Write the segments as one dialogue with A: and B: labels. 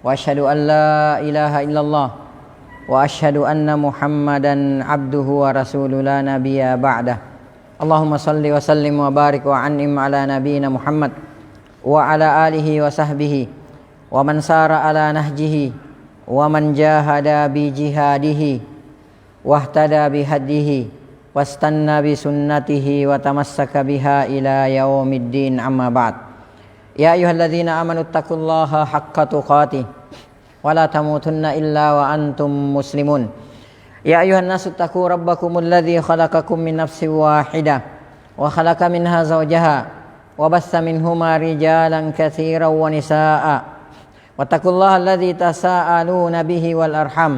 A: وأشهد أن لا إله إلا الله وأشهد أن محمدا عبده ورسوله لا نبي بعده اللهم صل وسلم وبارك وأنعم على نبينا محمد وعلى آله وصحبه ومن سار على نهجه ومن جاهد بجهاده واهتدى بهديه واستنى بسنته وتمسك بها إلى يوم الدين أما بعد يا أيها الذين آمنوا اتقوا الله حق تقاته ولا تموتن إلا وأنتم مسلمون يا أيها الناس اتقوا ربكم الذي خلقكم من نفس واحدة وخلق منها زوجها وبث منهما رجالا كثيرا ونساء واتقوا الله الذي تساءلون به والأرحام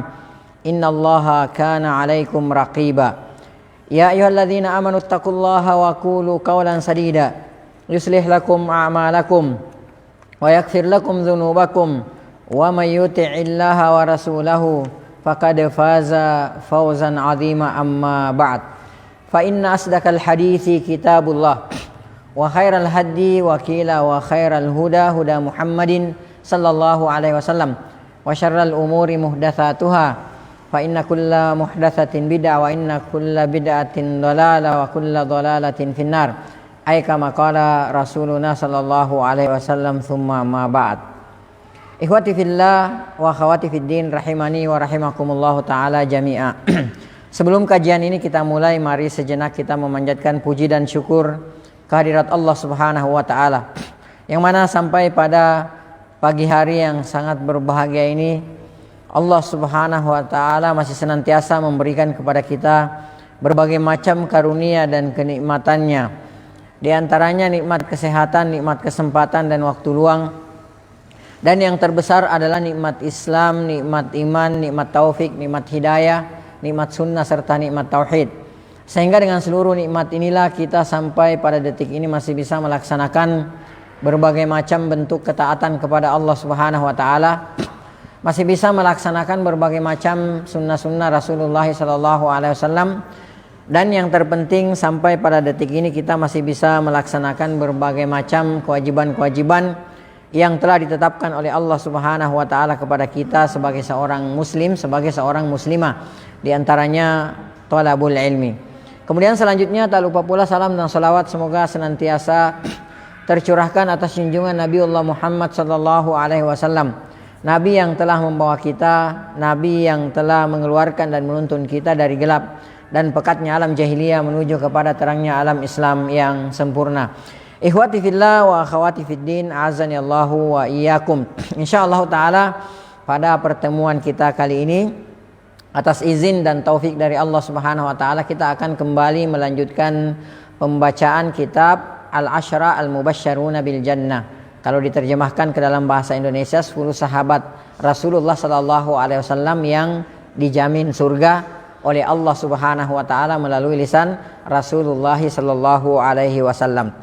A: إن الله كان عليكم رقيبا يا أيها الذين آمنوا اتقوا الله وقولوا قولا سديدا يصلح لكم أعمالكم ويغفر لكم ذنوبكم ومن يطع الله ورسوله فقد فاز فوزا عظيما أما بعد فإن أصدق الحديث كتاب الله وخير الهدي وخير الهدى هدى محمد صلى الله عليه وسلم وشر الأمور محدثاتها فإن كل محدثة بدعة وإن كل بدعة ضلالة وكل ضلالة في النار أي كما قال رسولنا صلى الله عليه وسلم ثم ما بعد. Ikhwati fillah wa akhwati fiddin rahimani wa rahimakumullah ta'ala jami'a. Sebelum kajian ini kita mulai, mari sejenak kita memanjatkan puji dan syukur kehadirat Allah Subhanahu wa taala. Yang mana sampai pada pagi hari yang sangat berbahagia ini Allah Subhanahu wa taala masih senantiasa memberikan kepada kita berbagai macam karunia dan kenikmatannya. Di antaranya nikmat kesehatan, nikmat kesempatan dan waktu luang. Dan yang terbesar adalah nikmat Islam, nikmat iman, nikmat taufik, nikmat hidayah, nikmat sunnah serta nikmat tauhid. Sehingga dengan seluruh nikmat inilah kita sampai pada detik ini masih bisa melaksanakan berbagai macam bentuk ketaatan kepada Allah Subhanahu wa taala. Masih bisa melaksanakan berbagai macam sunnah-sunnah Rasulullah sallallahu alaihi wasallam. Dan yang terpenting sampai pada detik ini kita masih bisa melaksanakan berbagai macam kewajiban-kewajiban yang telah ditetapkan oleh Allah Subhanahu wa taala kepada kita sebagai seorang muslim, sebagai seorang muslimah, di antaranya thalabul ilmi. Kemudian selanjutnya tak lupa pula salam dan salawat semoga senantiasa tercurahkan atas junjungan Nabiullah Muhammad sallallahu alaihi wasallam, nabi yang telah membawa kita, nabi yang telah mengeluarkan dan menuntun kita dari gelap dan pekatnya alam jahiliyah menuju kepada terangnya alam Islam yang sempurna. Ikhwati fillah wa akhwati fiddin, azani Allahu wa iyyakum. Insyaallah taala pada pertemuan kita kali ini atas izin dan taufik dari Allah Subhanahu wa taala kita akan kembali melanjutkan pembacaan kitab Al-Asyra Al-Mubasysyaruna bil Jannah. Kalau diterjemahkan ke dalam bahasa Indonesia 10 sahabat Rasulullah sallallahu alaihi wasallam yang dijamin surga oleh Allah Subhanahu wa taala melalui lisan Rasulullah sallallahu alaihi wasallam.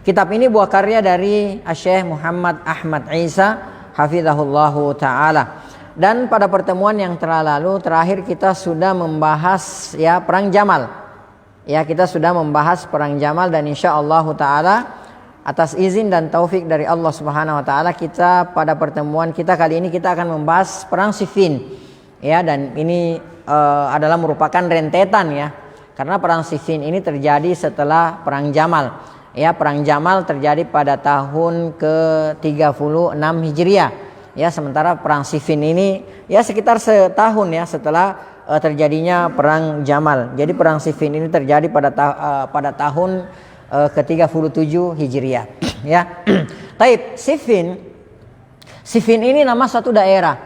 A: Kitab ini buah karya dari Syekh Muhammad Ahmad Isa hafizahullahu taala. Dan pada pertemuan yang lalu terakhir kita sudah membahas perang Jamal. Kita sudah membahas perang Jamal dan insyaallah taala atas izin dan taufik dari Allah Subhanahu wa taala kita pada pertemuan kita kali ini kita akan membahas perang Siffin. Dan ini adalah merupakan rentetan karena perang Siffin ini terjadi setelah perang Jamal. Perang Jamal terjadi pada tahun ke-36 Hijriah. Sementara perang Siffin ini sekitar setahun setelah terjadinya perang Jamal. Jadi perang Siffin ini terjadi pada tahun ke-37 Hijriah. Taib, Siffin ini nama satu daerah.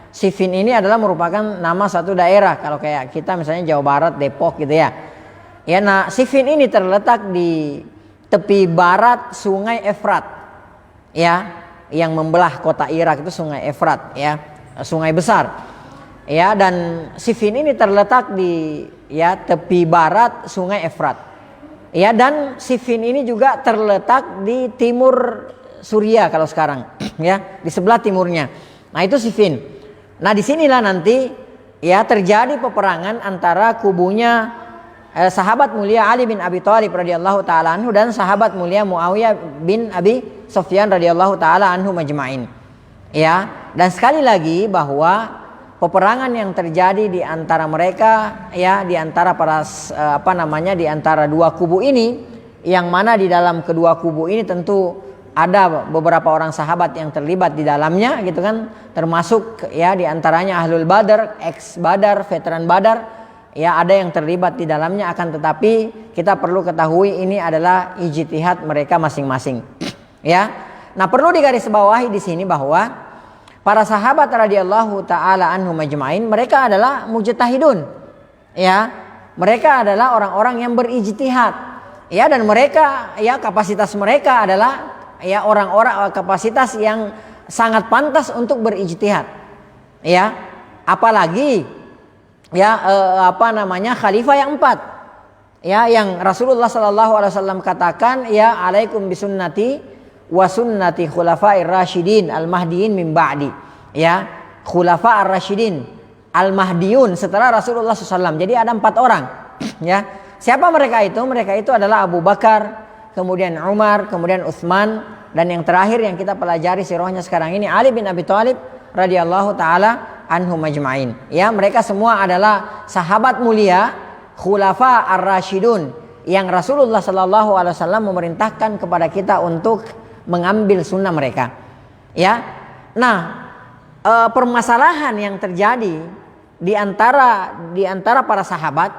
A: Siffin ini adalah merupakan nama satu daerah. Kalau kayak kita misalnya Jawa Barat, Depok gitu nah Siffin ini terletak di tepi barat Sungai Efrat, yang membelah kota Irak itu Sungai Efrat, sungai besar, dan Siffin ini terletak di tepi barat Sungai Efrat, dan Siffin ini juga terletak di timur Suriah kalau sekarang, di sebelah timurnya. Nah itu Siffin. Nah disinilah nanti terjadi peperangan antara kubunya sahabat mulia Ali bin Abi Thalib radhiyallahu taala anhu dan sahabat mulia Muawiyah bin Abi Sufyan radhiyallahu taala anhu majma'in. Ya, dan sekali lagi bahwa peperangan yang terjadi di antara mereka, ya, di antara para di antara dua kubu ini, yang mana di dalam kedua kubu ini tentu ada beberapa orang sahabat yang terlibat di dalamnya, gitu kan, termasuk ya di antaranya Ahlul Badar, ex Badar, veteran Badar, ya, ada yang terlibat di dalamnya. Akan tetapi kita perlu ketahui ini adalah ijtihad mereka masing-masing, ya. Nah, perlu digarisbawahi di sini bahwa para sahabat radhiyallahu taala anhum ajmain mereka adalah mujtahidun. Ya, mereka adalah orang-orang yang berijtihad. Ya, dan mereka, ya, kapasitas mereka adalah, ya, orang-orang kapasitas yang sangat pantas untuk berijtihad. Ya, apalagi, ya, khalifah yang 4. Ya, yang Rasulullah sallallahu alaihi wasallam katakan, ya, alaikum bisunnati wa sunnati khulafa'ir rasyidin al-mahdiyyin min ba'di. Ya, khulafa'ir rasyidin al-mahdiyun setelah Rasulullah SAW. Jadi ada 4 orang. Ya, siapa mereka itu? Mereka itu adalah Abu Bakar, kemudian Umar, kemudian Utsman, dan yang terakhir yang kita pelajari sirahnya sekarang ini Ali bin Abi Thalib radhiyallahu taala anhum ajma'in. Ya, mereka semua adalah sahabat mulia, khulafa ar-rasyidun, yang Rasulullah sallallahu alaihi wasallam memerintahkan kepada kita untuk mengambil sunnah mereka. Ya. Nah, permasalahan yang terjadi di antara para sahabat,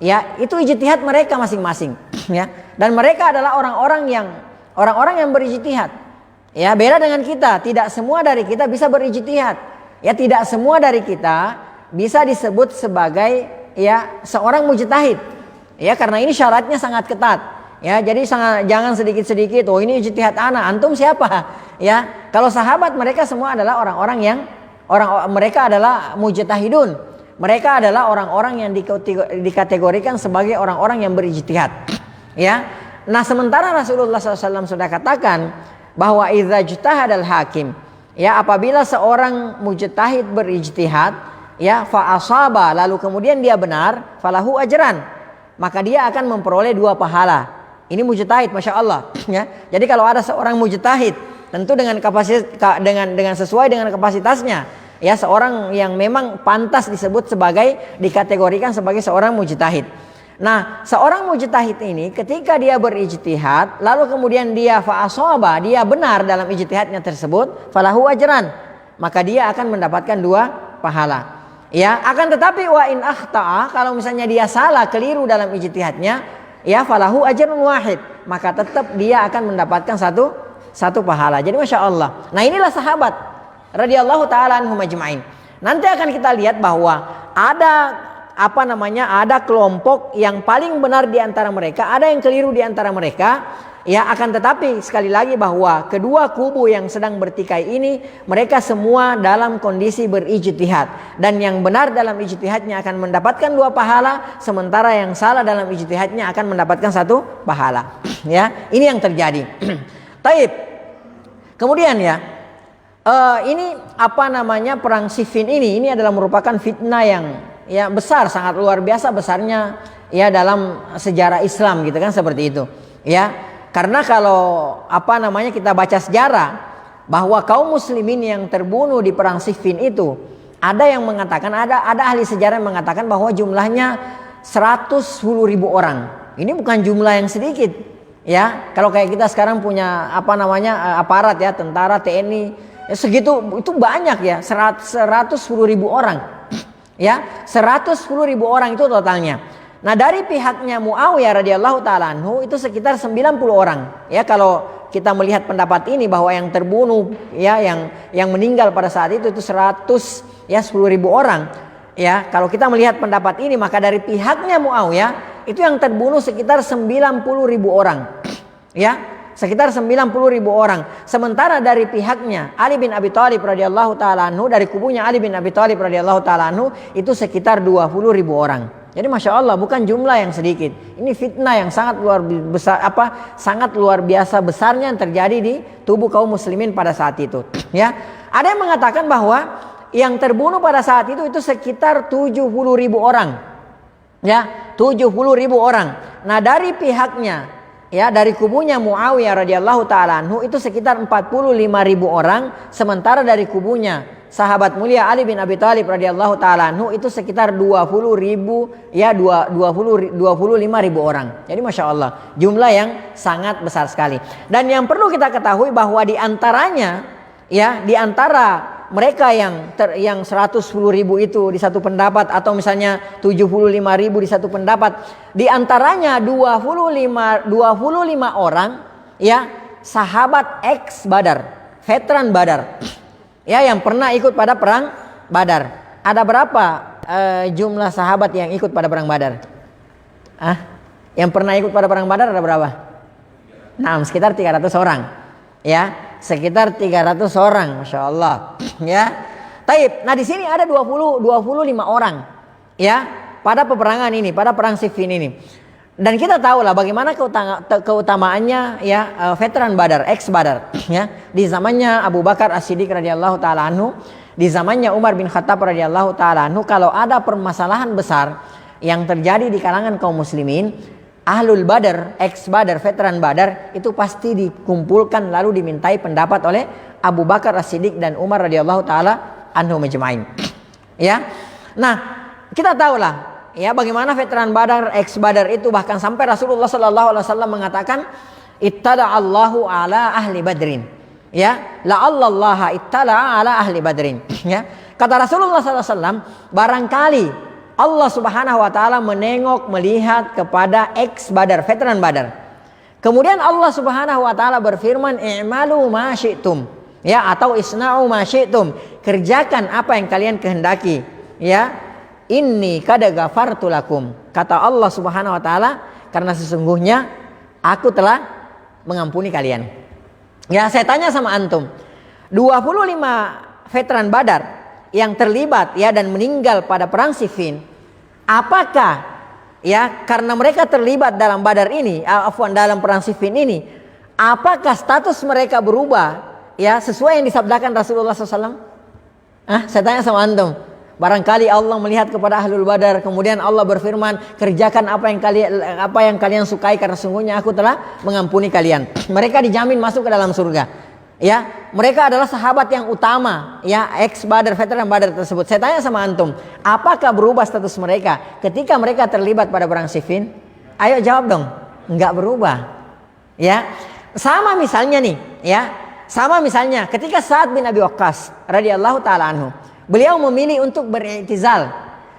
A: ya, itu ijtihad mereka masing-masing, ya. Dan mereka adalah orang-orang yang berijtihad. Ya, beda dengan kita, tidak semua dari kita bisa berijtihad. Ya, tidak semua dari kita bisa disebut sebagai, ya, seorang mujtahid. Ya, karena ini syaratnya sangat ketat. Ya, jadi jangan sedikit-sedikit, oh ini ijtihad ana, antum siapa? Ya, kalau sahabat mereka semua adalah mereka adalah mujtahidun. Mereka adalah orang-orang yang dikategorikan sebagai orang-orang yang berijtihad. Ya. Nah, sementara Rasulullah SAW sudah katakan bahwa idza ijtahadal hakim, ya, apabila seorang mujtahid berijtihad, ya, fa asaba, lalu kemudian dia benar, falahu ajran, maka dia akan memperoleh 2 pahala. Ini mujtahid, masya Allah. Ya. Jadi kalau ada seorang mujtahid, tentu dengan kapasitas, dengan sesuai dengan kapasitasnya, ya, seorang yang memang pantas disebut dikategorikan sebagai seorang mujtahid. Nah, seorang mujtahid ini ketika dia berijtihad, lalu kemudian dia fa'asaba, dia benar dalam ijtihadnya tersebut, falahu ajran, maka dia akan mendapatkan 2 pahala. Ya, akan tetapi wa in akhta'a, kalau misalnya dia salah, keliru dalam ijtihadnya, ya, falahu ajrun wahid, maka tetap dia akan mendapatkan satu pahala. Jadi masya Allah. Nah, inilah sahabat radhiyallahu taala anhum ajmain. Nanti akan kita lihat bahwa ada kelompok yang paling benar di antara mereka, ada yang keliru di antara mereka. Ya, akan tetapi sekali lagi bahwa kedua kubu yang sedang bertikai ini mereka semua dalam kondisi berijtihad, dan yang benar dalam ijtihadnya akan mendapatkan 2 pahala, sementara yang salah dalam ijtihadnya akan mendapatkan 1 pahala. Ya, ini yang terjadi. Taib. Kemudian, ya, ini perang Siffin ini adalah merupakan fitnah yang, ya, besar, sangat luar biasa besarnya, ya, dalam sejarah Islam, gitu kan, seperti itu. Ya. Karena kalau kita baca sejarah bahwa kaum muslimin yang terbunuh di perang Siffin itu, ada yang mengatakan, ada ahli sejarah yang mengatakan bahwa jumlahnya 110.000 orang. Ini bukan jumlah yang sedikit. Ya, kalau kayak kita sekarang punya aparat, ya, tentara, TNI, ya, segitu, itu banyak, ya, 110.000 orang. Ya, 110.000 orang itu totalnya. Nah, dari pihaknya Muawiyah radhiyallahu taala anhu itu sekitar 90 orang. Ya, kalau kita melihat pendapat ini bahwa yang terbunuh, ya, yang meninggal pada saat itu 10.000 orang. Ya, kalau kita melihat pendapat ini, maka dari pihaknya Muawiyah itu yang terbunuh sekitar 90.000 orang. Ya, sekitar 90.000 orang. Sementara dari pihaknya Ali bin Abi Thalib radhiyallahu taala anhu, dari kubunya Ali bin Abi Thalib radhiyallahu taala anhu itu sekitar 20.000 orang. Jadi masya Allah, bukan jumlah yang sedikit. Ini fitnah yang sangat luar biasa besarnya yang terjadi di tubuh kaum muslimin pada saat itu. Ya, ada yang mengatakan bahwa yang terbunuh pada saat itu sekitar 70.000 orang. Ya, 70.000 orang. Nah, dari pihaknya ya dari kubunya Muawiyah radhiyallahu taala anhu itu sekitar 45.000 orang, sementara dari kubunya sahabat mulia Ali bin Abi Thalib radhiyallahu taala anhu itu sekitar 20.000 ya 25.000 orang. Jadi Masya Allah jumlah yang sangat besar sekali. Dan yang perlu kita ketahui bahwa di antaranya ya di antara mereka yang 110.000 itu di satu pendapat, atau misalnya 75.000 di satu pendapat, di antaranya 25 orang ya sahabat ex Badar, veteran Badar. Ya, yang pernah ikut pada perang Badar. Ada berapa jumlah sahabat yang ikut pada perang Badar? Yang pernah ikut pada perang Badar ada berapa? Nah, sekitar 300 orang. Ya, sekitar 300 orang, Masya Allah. Ya, taib. Nah di sini ada 25 orang. Ya, pada peperangan ini, pada perang Siffin ini. Dan kita tahu lah bagaimana keutamaannya ya veteran Badar, ex Badar. Ya, di zamannya Abu Bakar As-Siddiq radhiyallahu taala anhu, di zamannya Umar bin Khattab radhiyallahu taala anhu, kalau ada permasalahan besar yang terjadi di kalangan kaum muslimin, Ahlul Badar, ex Badar, veteran Badar itu pasti dikumpulkan lalu dimintai pendapat oleh Abu Bakar As-Siddiq dan Umar radhiyallahu taala anhu majma'in. Ya. Nah, kita tahulah ya bagaimana veteran Badar, ex Badar itu, bahkan sampai Rasulullah sallallahu alaihi wasallam mengatakan ittada'allahu ala ahli badrin. Ya, la'allallaha ittala'a ala ahli badrin. Ya. Kata Rasulullah sallallahu alaihi wasallam, barangkali Allah subhanahu wa ta'ala menengok, melihat kepada ex Badar, veteran Badar. Kemudian Allah subhanahu wa ta'ala berfirman, i'malu ma syi'tum. Ya, atau isna'u ma syi'tum. Kerjakan apa yang kalian kehendaki. Ya, inni qad ghafartu lakum. Kata Allah subhanahu wa ta'ala, karena sesungguhnya aku telah mengampuni kalian. Ya, saya tanya sama antum, 25 veteran Badar yang terlibat ya dan meninggal pada perang Siffin, apakah ya karena mereka terlibat dalam Badar ini, dalam perang Siffin ini, apakah status mereka berubah ya sesuai yang disabdakan Rasulullah SAW? Saya tanya sama antum. Barangkali Allah melihat kepada Ahlul Badar, kemudian Allah berfirman, kerjakan apa yang kalian sukai karena sungguhnya aku telah mengampuni kalian. Mereka dijamin masuk ke dalam surga. Ya, mereka adalah sahabat yang utama, ya, ex Badar, veteran Badar tersebut. Saya tanya sama antum, apakah berubah status mereka ketika mereka terlibat pada perang Siffin? Ayo jawab dong. Enggak berubah. Ya. Sama misalnya nih, ya. Sama misalnya ketika Sa'ad bin Abi Waqqas radhiyallahu taala anhu, beliau memilih untuk ber'i'tizal.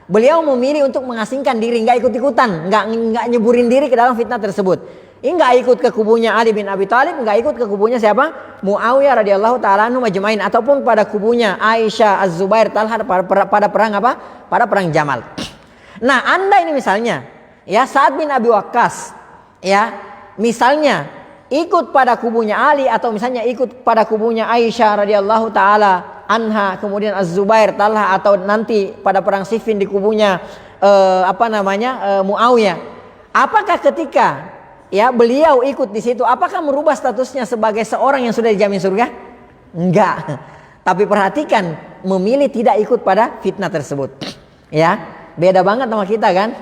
A: Beliau memilih untuk mengasingkan diri, enggak ikut-ikutan, enggak nyeburin diri ke dalam fitnah tersebut. Enggak ikut ke kubunya Ali bin Abi Thalib, enggak ikut ke kubunya siapa? Muawiyah radhiyallahu taala anhu majma'in, ataupun pada kubunya Aisyah, Az-Zubair, Talha pada perang apa? Pada perang Jamal. Nah, Anda ini misalnya, ya, Sa'ad bin Abi Waqqas, ya, misalnya ikut pada kubunya Ali, atau misalnya ikut pada kubunya Aisyah radhiyallahu taala anha, kemudian Az-Zubair, Talha, atau nanti pada perang Siffin di kubunya Muawiyah. Apakah ketika ya beliau ikut di situ, apakah merubah statusnya sebagai seorang yang sudah dijamin surga? Enggak. Tapi perhatikan, memilih tidak ikut pada fitnah tersebut. Ya, beda banget sama kita kan?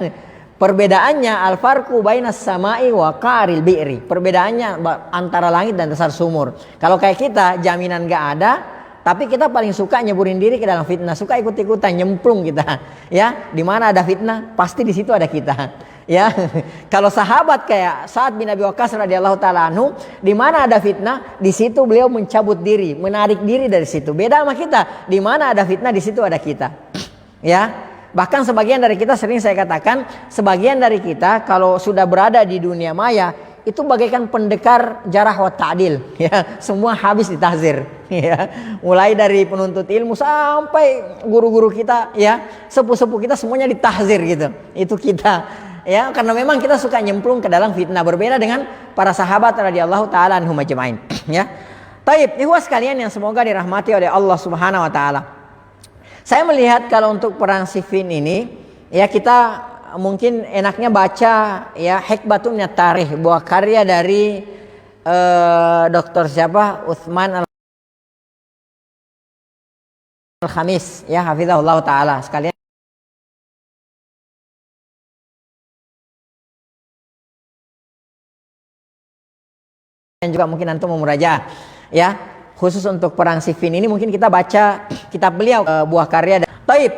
A: Perbedaannya al-farqu bainas samai wa qaril bi'ri. Perbedaannya antara langit dan dasar sumur. Kalau kayak kita jaminan enggak ada, tapi kita paling suka nyeburin diri ke dalam fitnah, suka ikut-ikutan, nyemplung kita. Ya, di mana ada fitnah, pasti di situ ada kita. Ya, kalau sahabat kayak Sa'ad bin Abi Waqqas radhiyallahu taala anhu, di mana ada fitnah, di situ beliau mencabut diri, menarik diri dari situ. Beda sama kita, di mana ada fitnah, di situ ada kita. Ya, bahkan sebagian dari kita, sering saya katakan, sebagian dari kita kalau sudah berada di dunia maya itu bagaikan pendekar jarah wa ta'dil. Ya, semua habis ditahzir. Ya, mulai dari penuntut ilmu sampai guru-guru kita, ya, sepuh-sepuh kita semuanya ditahzir gitu. Itu kita. Ya, karena memang kita suka nyemplung ke dalam fitnah, berbeda dengan para sahabat radhiyallahu taala anhum ajmain. Ya. Taib, ikhwas sekalian yang semoga dirahmati oleh Allah Subhanahu wa taala. Saya melihat kalau untuk perang Siffin ini, ya kita mungkin enaknya baca ya Hikbatun minat Tarikh, buah karya dari Dr. siapa? Utsman Al-Khamis, ya, hafizahullah taala. Sekalian yang juga mungkin antum mau murajaah ya, khusus untuk perang Siffin ini mungkin kita baca kitab beliau, buah karya Taib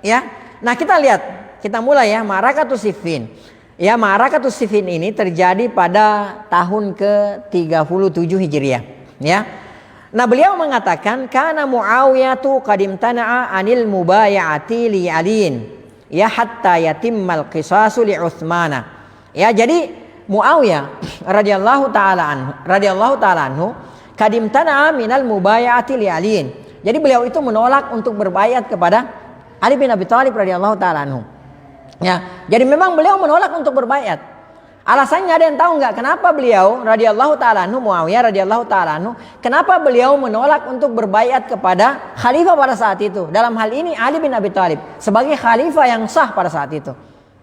A: ya. Nah, kita lihat, kita mulai ya, Ma'rakatus Siffin. Ya, Ma'rakatus Siffin ini terjadi pada tahun ke-37 Hijriah ya. Nah, beliau mengatakan kana Muawiyah tu qadim tana'a anil mubaya'ati li Aliin ya hatta yatimmal qisasu li Utsmana. Ya, jadi Muawiyah radhiyallahu taala anhu qadim tana'a minal mubaya'ati li Aliin. Jadi beliau itu menolak untuk berbayat kepada Ali bin Abi Thalib radhiyallahu taala anhu. Ya, jadi memang beliau menolak untuk berbayat. Alasannya ada yang tahu nggak kenapa beliau radhiyallahu taala anhu, Muawiyah radhiyallahu taala anhu, kenapa beliau menolak untuk berbayat kepada khalifah pada saat itu? Dalam hal ini Ali bin Abi Thalib sebagai khalifah yang sah pada saat itu.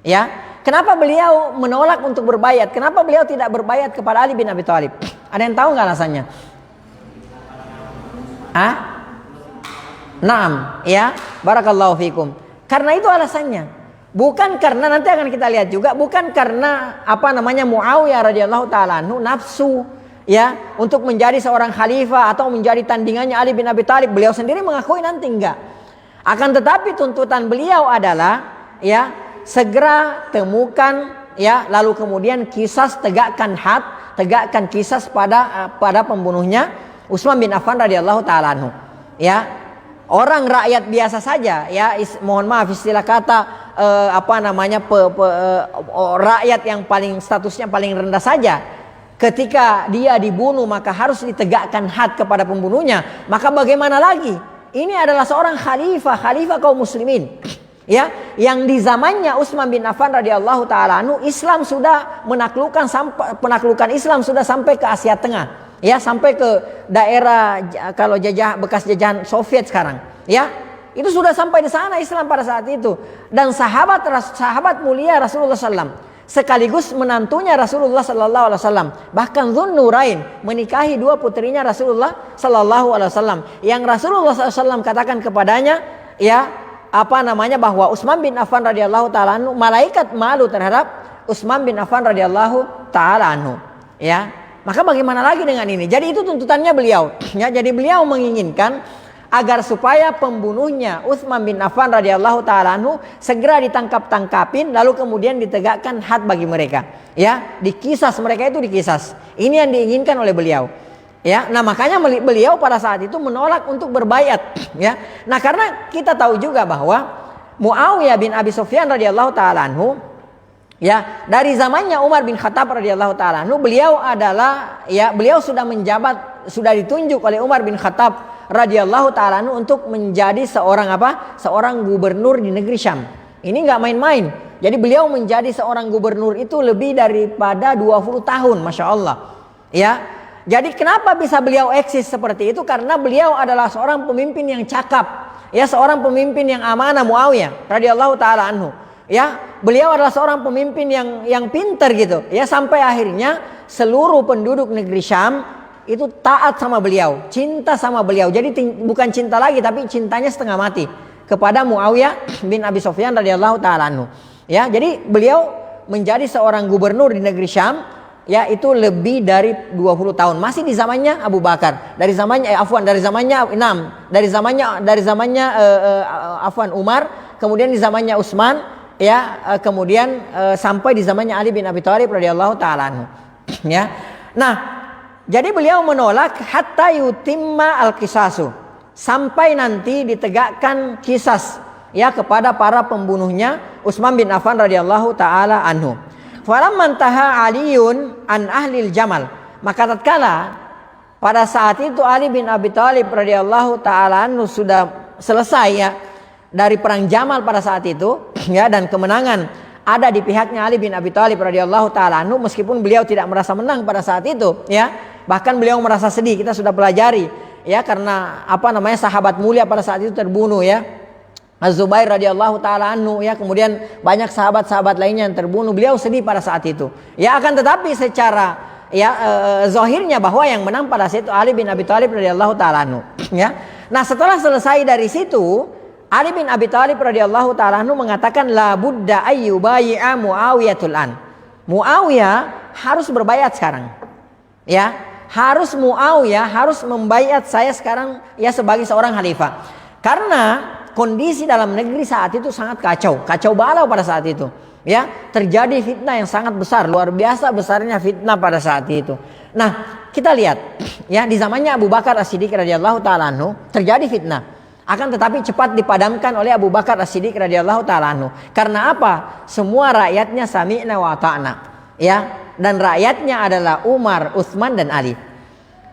A: Ya, kenapa beliau menolak untuk berbayat? Kenapa beliau tidak berbayat kepada Ali bin Abi Thalib? Ada yang tahu nggak alasannya? Naam, ya, barakallahu fikum. Karena itu alasannya. Bukan karena, nanti akan kita lihat juga, bukan karena Muawiyah radhiyallahu taala anhu nafsu ya untuk menjadi seorang khalifah atau menjadi tandingannya Ali bin Abi Thalib. Beliau sendiri mengakui nanti enggak. Akan tetapi tuntutan beliau adalah ya segera temukan ya, lalu kemudian kisas, tegakkan kisas pada pembunuhnya Utsman bin Affan radhiyallahu taala anhu. Ya. Orang rakyat biasa saja ya, mohon maaf istilah kata rakyat yang statusnya paling rendah saja, ketika dia dibunuh maka harus ditegakkan had kepada pembunuhnya. Maka bagaimana lagi? Ini adalah seorang khalifah kaum muslimin ya, yang di zamannya Utsman bin Affan radhiyallahu taala anhu Islam sudah penaklukan Islam sudah sampai ke Asia Tengah. Ya, sampai ke daerah kalau bekas jajahan Soviet sekarang. Ya, itu sudah sampai di sana Islam pada saat itu. Dan sahabat mulia Rasulullah SAW, sekaligus menantunya Rasulullah SAW, bahkan Dzunnurain menikahi dua putrinya Rasulullah SAW, yang Rasulullah SAW katakan kepadanya, ya, bahwa Utsman bin Affan radhiyallahu taala anhu, malaikat malu terhadap Utsman bin Affan radhiyallahu taala anhu. Ya. Maka bagaimana lagi dengan ini? Jadi itu tuntutannya beliau. Ya, jadi beliau menginginkan agar supaya pembunuhnya Utsman bin Affan radhiyallahu taala anhu segera ditangkapin, lalu kemudian ditegakkan had bagi mereka. Ya, dikisas, mereka itu dikisas. Ini yang diinginkan oleh beliau. Ya, nah makanya beliau pada saat itu menolak untuk berbayat. Ya, nah karena kita tahu juga bahwa Muawiyah bin Abi Sufyan radhiyallahu taala anhu, ya, dari zamannya Umar bin Khattab radhiyallahu taala anhu, beliau sudah ditunjuk oleh Umar bin Khattab radhiyallahu taala anhu untuk menjadi seorang gubernur di negeri Syam. Ini enggak main-main. Jadi beliau menjadi seorang gubernur itu lebih daripada 20 tahun, Masya Allah. Ya. Jadi kenapa bisa beliau eksis seperti itu? Karena beliau adalah seorang pemimpin yang cakap. Ya, seorang pemimpin yang amanah, Muawiyah radhiyallahu taala anhu. Ya, beliau adalah seorang pemimpin yang pintar gitu. Ya, sampai akhirnya seluruh penduduk negeri Syam itu taat sama beliau, cinta sama beliau. Jadi bukan cinta lagi, tapi cintanya setengah mati kepada Muawiyah bin Abi Sufyan radhiyallahu taala anhu. Ya, jadi beliau menjadi seorang gubernur di negeri Syam, ya, itu lebih dari 20 tahun. Masih di zamannya Abu Bakar, dari zamannya Umar, kemudian di zamannya Utsman. Ya, kemudian sampai di zamannya Ali bin Abi Thalib radhiyallahu taala anhu. Ya. Nah, jadi beliau menolak hatta yutimma al-qisasu, sampai nanti ditegakkan kisas ya kepada para pembunuhnya Utsman bin Affan radhiyallahu taala anhu. Falamman taha Aliun an ahlil Jamal, maka tatkala pada saat itu Ali bin Abi Thalib radhiyallahu taala anhu sudah selesai ya dari perang Jamal pada saat itu, ya, dan kemenangan ada di pihaknya Ali bin Abi Thalib radhiyallahu taala anhu, meskipun beliau tidak merasa menang pada saat itu, ya. Bahkan beliau merasa sedih, kita sudah pelajari, ya, karena sahabat mulia pada saat itu terbunuh, ya. Az-Zubair radhiyallahu taala anhu, ya, kemudian banyak sahabat-sahabat lainnya yang terbunuh. Beliau sedih pada saat itu. Ya, akan tetapi secara zahirnya bahwa yang menang pada saat itu Ali bin Abi Thalib radhiyallahu taala anhu, ya. Nah, setelah selesai dari situ, Ali bin Abi Thalib radhiyallahu taala anhu mengatakan la budda ayyubayi'a Muawiyatul an. Muawiyah harus berbayat sekarang. Ya, harus Muawiyah harus membaiat saya sekarang ya sebagai seorang khalifah. Karena kondisi dalam negeri saat itu sangat kacau balau pada saat itu. Ya, terjadi fitnah yang sangat besar, luar biasa besarnya fitnah pada saat itu. Nah, kita lihat ya di zamannya Abu Bakar As-Siddiq radhiyallahu taala anhu terjadi fitnah. Akan tetapi cepat dipadamkan oleh Abu Bakar As-Siddiq radhiyallahu taala anhu. Karena apa? Semua rakyatnya sami'na wa ata'na. Ya, dan rakyatnya adalah Umar, Utsman dan Ali.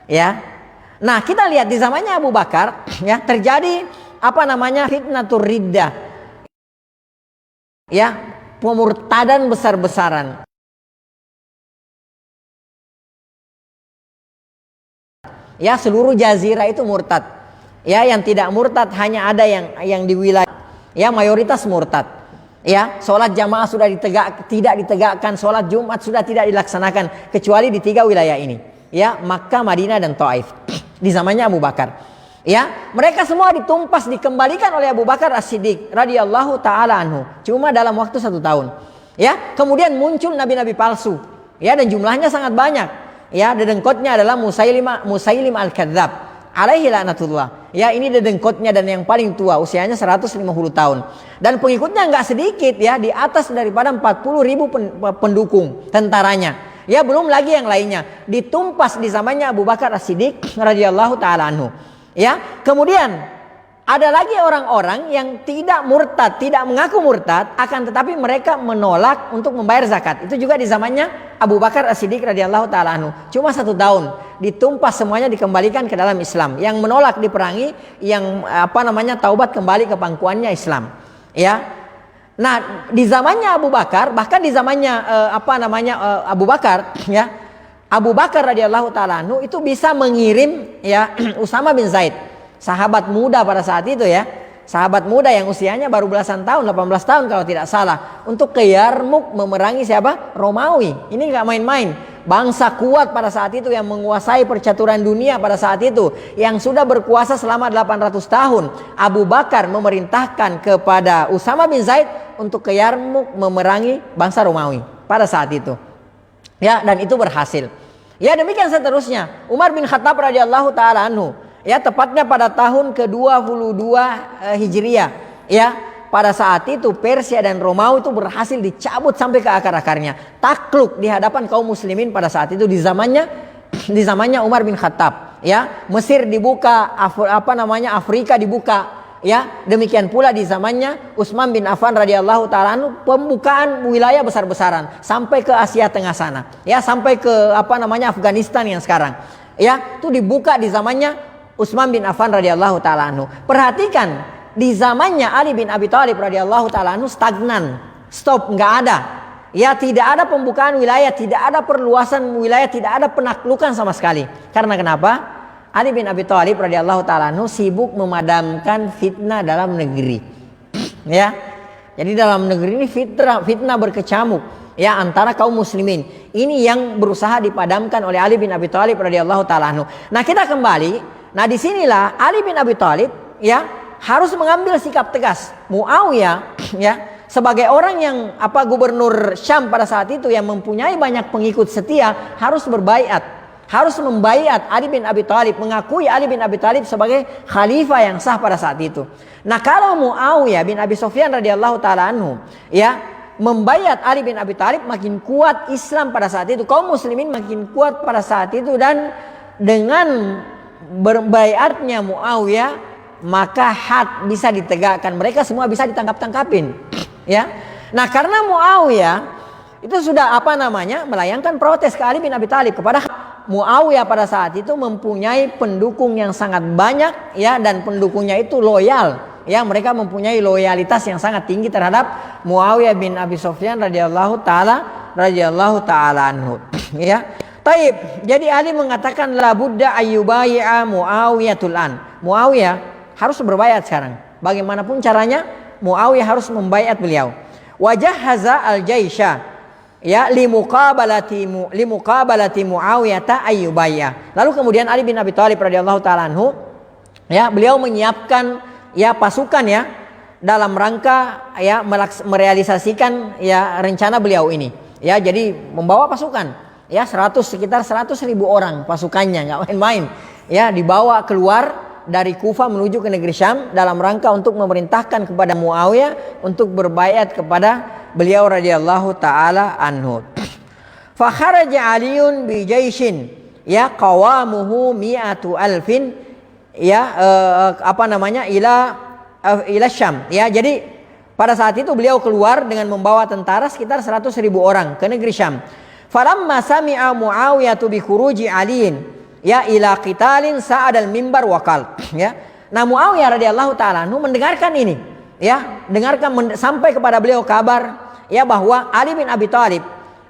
A: Ya. Nah, kita lihat di zamannya Abu Bakar ya terjadi fitnatur riddah. Ya, pemurtadan besar-besaran. Ya, seluruh jazirah itu murtad. Ya, yang tidak murtad hanya ada yang di wilayah. Ya, mayoritas murtad. Ya, sholat jamaah sudah tidak ditegakkan, sholat Jumat sudah tidak dilaksanakan kecuali di 3 wilayah ini. Ya, Makkah, Madinah dan Taif. Di zamannya Abu Bakar. Ya, mereka semua ditumpas dikembalikan oleh Abu Bakar As-Siddiq radhiyallahu taala anhu. Cuma dalam waktu 1 tahun. Ya, kemudian muncul nabi-nabi palsu. Ya, dan jumlahnya sangat banyak. Ya, dedengkotnya adalah Musailim Al-Kadzab alaihi laknatullah. Ya, ini dedengkotnya dan yang paling tua, usianya 150 tahun. Dan pengikutnya enggak sedikit ya, di atas daripada 40.000 pendukung tentaranya. Ya, belum lagi yang lainnya. Ditumpas di zamannya Abu Bakar As-Siddiq radhiyallahu taala anhu. Ya, kemudian ada lagi orang-orang yang tidak murtad, tidak mengaku murtad, akan tetapi mereka menolak untuk membayar zakat. Itu juga di zamannya Abu Bakar As-Siddiq radhiyallahu taala anhu. Cuma 1 tahun, ditumpas semuanya dikembalikan ke dalam Islam. Yang menolak diperangi, yang taubat kembali ke pangkuannya Islam. Ya. Nah, di zamannya Abu Bakar, bahkan di zamannya Abu Bakar, ya. Abu Bakar radhiyallahu taala anhu itu bisa mengirim ya Usama bin Zaid, sahabat muda pada saat itu ya. Sahabat muda yang usianya baru belasan tahun, 18 tahun kalau tidak salah, untuk ke Yarmuk memerangi siapa? Romawi. Ini enggak main-main. Bangsa kuat pada saat itu yang menguasai percaturan dunia pada saat itu, yang sudah berkuasa selama 800 tahun. Abu Bakar memerintahkan kepada Usama bin Zaid untuk ke Yarmuk memerangi bangsa Romawi pada saat itu. Ya, dan itu berhasil. Ya, demikian seterusnya. Umar bin Khattab radhiyallahu taala anhu, ya tepatnya pada tahun ke-22 Hijriah, ya. Pada saat itu Persia dan Romawi itu berhasil dicabut sampai ke akar-akarnya. Takluk di hadapan kaum muslimin pada saat itu di zamannya Umar bin Khattab, ya. Mesir dibuka, Afrika dibuka. Ya, demikian pula di zamannya Utsman bin Affan radhiyallahu taala anhu, pembukaan wilayah besar-besaran sampai ke Asia Tengah sana. Ya, sampai ke Afghanistan yang sekarang. Ya, itu dibuka di zamannya Utsman bin Affan radhiyallahu taala anhu. Perhatikan, di zamannya Ali bin Abi Thalib radhiyallahu taala anhu stagnan. Stop, enggak ada. Ya, tidak ada pembukaan wilayah, tidak ada perluasan wilayah, tidak ada penaklukan sama sekali. Karena kenapa? Ali bin Abi Thalib radhiyallahu taala anhu sibuk memadamkan fitnah dalam negeri. Ya. Jadi dalam negeri ini fitnah berkecamuk ya antara kaum muslimin. Ini yang berusaha dipadamkan oleh Ali bin Abi Thalib radhiyallahu taala anhu. Nah, kita kembali. Nah, disinilah Ali bin Abi Thalib ya harus mengambil sikap tegas. Muawiyah ya sebagai orang yang gubernur Syam pada saat itu yang mempunyai banyak pengikut setia harus berbaiat. Harus membaiat Ali bin Abi Thalib, mengakui Ali bin Abi Thalib sebagai khalifah yang sah pada saat itu. Nah, kalau Muawiyah bin Abi Sufyan radhiyallahu taala anhu ya membaiat Ali bin Abi Thalib, makin kuat Islam pada saat itu, kaum muslimin makin kuat pada saat itu, dan dengan berbaiatnya Muawiyah maka had bisa ditegakkan, mereka semua bisa ditangkap-tangkapin ya. Nah, karena Muawiyah itu sudah melayangkan protes ke Ali bin Abi Thalib. Kepada Muawiyah pada saat itu mempunyai pendukung yang sangat banyak ya, dan pendukungnya itu loyal ya, mereka mempunyai loyalitas yang sangat tinggi terhadap Muawiyah bin Abi Sufyan radhiyallahu taala anhu ya. Taib. Jadi Ali mengatakan la budda ayyubai'a Muawiyatul an. Muawiyah harus berbaiat sekarang. Bagaimanapun caranya Muawiyah harus membaiat beliau. Wajahhaza al-jaisha ya limuqabalati Muawiyah ayyubai'a. Lalu kemudian Ali bin Abi Thalib radhiyallahu taala anhu ya, beliau menyiapkan ya pasukan ya dalam rangka ya merealisasikan ya rencana beliau ini. Ya, jadi membawa pasukan ya sekitar 100.000 orang pasukannya, nggak main-main. Ya, dibawa keluar dari Kufah menuju ke negeri Syam dalam rangka untuk memerintahkan kepada Muawiyah untuk berbaiat kepada beliau radhiyallahu taala anhu. Fa kharaja Aliun bi jaishin ya qawamuhu mi'atu alfin ya ila Syam. Ya, jadi pada saat itu beliau keluar dengan membawa tentara sekitar 100.000 orang ke negeri Syam. Falamma sami'a Muawiyah bi khuruji Aliin ya ila qitalin sa'adal mimbar waqal ya. Nah, Muawiyah radhiyallahu taala mendengarkan ini ya, sampai kepada beliau kabar ya bahwa Ali bin Abi Thalib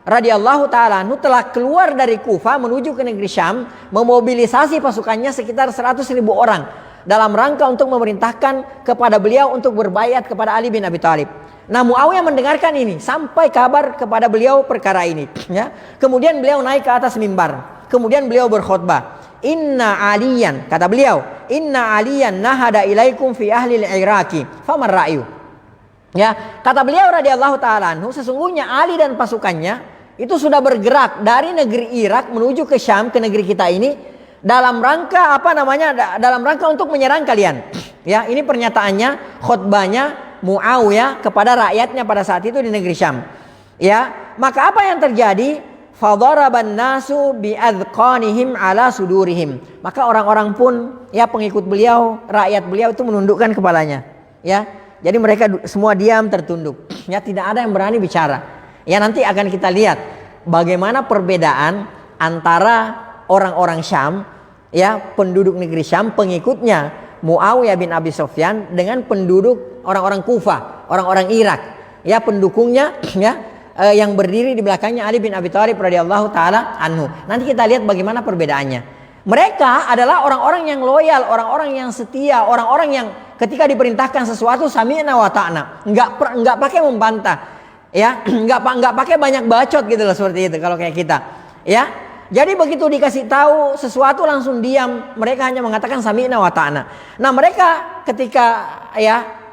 A: radhiyallahu taala telah keluar dari Kufah menuju ke negeri Syam, memobilisasi pasukannya sekitar 100.000 orang dalam rangka untuk memerintahkan kepada beliau untuk berbaiat kepada Ali bin Abi Thalib. Nah, Muawiyah mendengarkan ini, sampai kabar kepada beliau perkara ini ya. Kemudian beliau naik ke atas mimbar. Kemudian beliau berkhutbah. Inna aliyan, kata beliau, inna aliyan nahada ilaikum fi ahli al-Iraqi faman ra'yu. Ya, kata beliau radhiyallahu taala anhu, sesungguhnya Ali dan pasukannya itu sudah bergerak dari negeri Irak menuju ke Syam, ke negeri kita ini dalam rangka dalam rangka untuk menyerang kalian. Ya, ini pernyataannya, khutbahnya Muawiyah kepada rakyatnya pada saat itu di negeri Syam. Ya, maka apa yang terjadi? Fadaraban nasu bi'adqanihim ala sudurihim. Maka orang-orang pun ya pengikut beliau, rakyat beliau itu menundukkan kepalanya. Ya, jadi mereka semua diam tertunduk. Ya, tidak ada yang berani bicara. Ya, nanti akan kita lihat bagaimana perbedaan antara orang-orang Syam, ya penduduk negeri Syam, pengikutnya Muawiyah bin Abi Sufyan dengan penduduk orang-orang Kufah, orang-orang Irak, ya pendukungnya ya yang berdiri di belakangnya Ali bin Abi Thalib radhiyallahu taala anhu. Nanti kita lihat bagaimana perbedaannya. Mereka adalah orang-orang yang loyal, orang-orang yang setia, orang-orang yang ketika diperintahkan sesuatu sami'na wa ta'na, enggak pakai membantah, ya, enggak pakai banyak bacot gitu loh, seperti itu kalau kayak kita, ya. Jadi begitu dikasih tahu sesuatu langsung diam, mereka hanya mengatakan sami'na wa ta'na. Nah, mereka ketika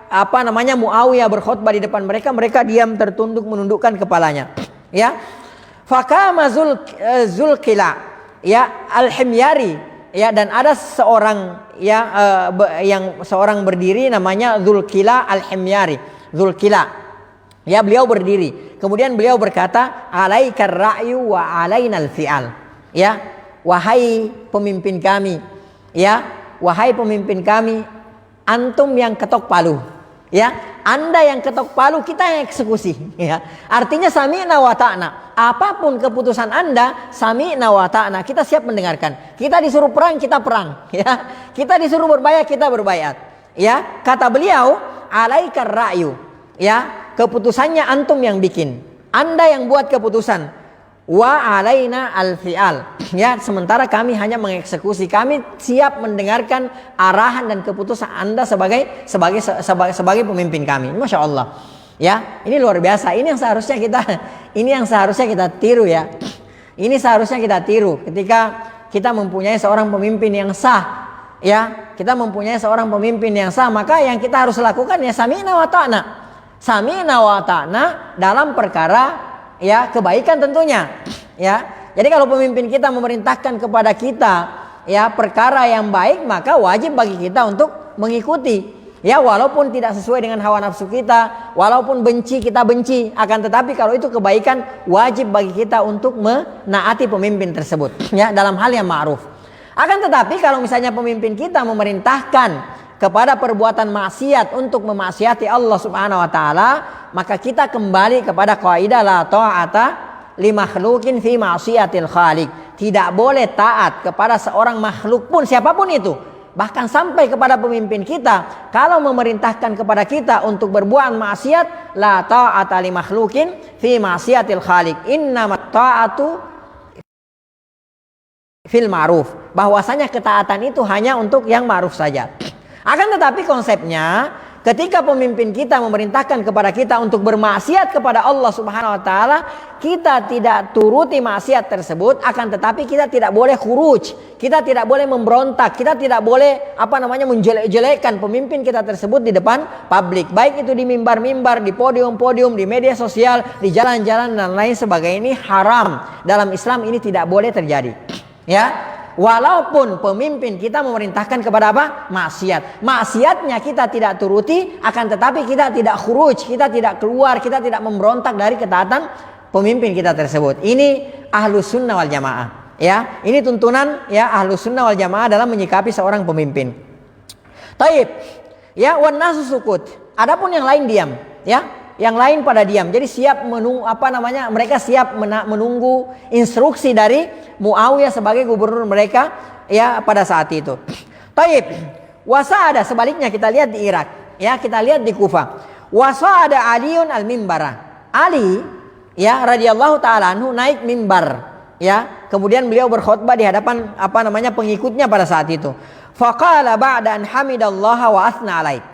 A: Muawiyah berkhutbah di depan mereka diam tertunduk menundukkan kepalanya. Ya. Fakama Zulkila ya al-Himyari ya, dan ada seorang yang seorang berdiri namanya Zulkila al-Himyari. Zulkila. Ya, beliau berdiri. Kemudian beliau berkata, "Alaikar ra'yu wa alainal fi'al." Ya, wahai pemimpin kami, ya, wahai pemimpin kami, antum yang ketok palu, ya, Anda yang ketok palu, kita yang eksekusi, ya. Artinya sami'na wa ta'na. Apapun keputusan Anda, sami'na wa ta'na, kita siap mendengarkan. Kita disuruh perang, kita perang, ya. Kita disuruh berbayat, kita berbayat. Ya, kata beliau, alaikar ra'yu, ya, keputusannya antum yang bikin. Anda yang buat keputusan. Wa alaina al-fi'al, ya, sementara kami hanya mengeksekusi. Kami siap mendengarkan arahan dan keputusan Anda sebagai pemimpin kami. Masya Allah, ya, ini luar biasa. Ini yang seharusnya kita tiru, ya. Ini seharusnya kita tiru ketika kita mempunyai seorang pemimpin yang sah, ya. Kita mempunyai seorang pemimpin yang sah, maka yang kita harus lakukan ya sami'na wa ta'na. Sami'na wa ta'na dalam perkara ya kebaikan tentunya, ya. Jadi kalau pemimpin kita memerintahkan kepada kita ya perkara yang baik, maka wajib bagi kita untuk mengikuti, ya, walaupun tidak sesuai dengan hawa nafsu kita, walaupun kita benci, akan tetapi kalau itu kebaikan, wajib bagi kita untuk menaati pemimpin tersebut, ya, dalam hal yang ma'ruf. Akan tetapi kalau misalnya pemimpin kita memerintahkan kepada perbuatan maksiat untuk memaksiati Allah Subhanahu wa taala, maka kita kembali kepada kaidah la ta'ata li makhluqin fi ma'siyatil khaliq. Tidak boleh taat kepada seorang makhluk pun, siapapun itu, bahkan sampai kepada pemimpin kita, kalau memerintahkan kepada kita untuk berbuat maksiat, la ta'ata li makhluqin fi ma'siyatil khaliq. Innamat ta'atu fil ma'ruf. Bahwasanya ketaatan itu hanya untuk yang ma'ruf saja. Akan tetapi konsepnya ketika pemimpin kita memerintahkan kepada kita untuk bermaksiat kepada Allah Subhanahu wa taala, kita tidak turuti maksiat tersebut, akan tetapi kita tidak boleh khuruj, kita tidak boleh memberontak, kita tidak boleh menjelek-jelekkan pemimpin kita tersebut di depan publik, baik itu di mimbar-mimbar, di podium-podium, di media sosial, di jalan-jalan dan lain sebagainya. Ini haram. Dalam Islam ini tidak boleh terjadi. Ya. Walaupun pemimpin kita memerintahkan kepada apa? Maksiat. Maksiatnya kita tidak turuti, akan tetapi kita tidak khuruj, kita tidak keluar, kita tidak memberontak dari ketaatan pemimpin kita tersebut. Ini Ahlus Sunnah wal Jamaah. Ya, ini tuntunan ya Ahlus Sunnah wal Jamaah dalam menyikapi seorang pemimpin. Taib. Ya, wan nasu sukut. Adapun yang lain diam, ya. Yang lain pada diam. Jadi siap menunggu mereka siap menunggu instruksi dari Muawiyah sebagai gubernur mereka ya pada saat itu. Taib. Wasa'ada, sebaliknya kita lihat di Irak, ya, kita lihat di Kufah. Wasa'ada Aliun al-mimbara. Ali ya radhiyallahu taala anhu naik mimbar, ya. Kemudian beliau berkhutbah di hadapan pengikutnya pada saat itu. Faqala ba'da an hamidallaha wa athna alaih.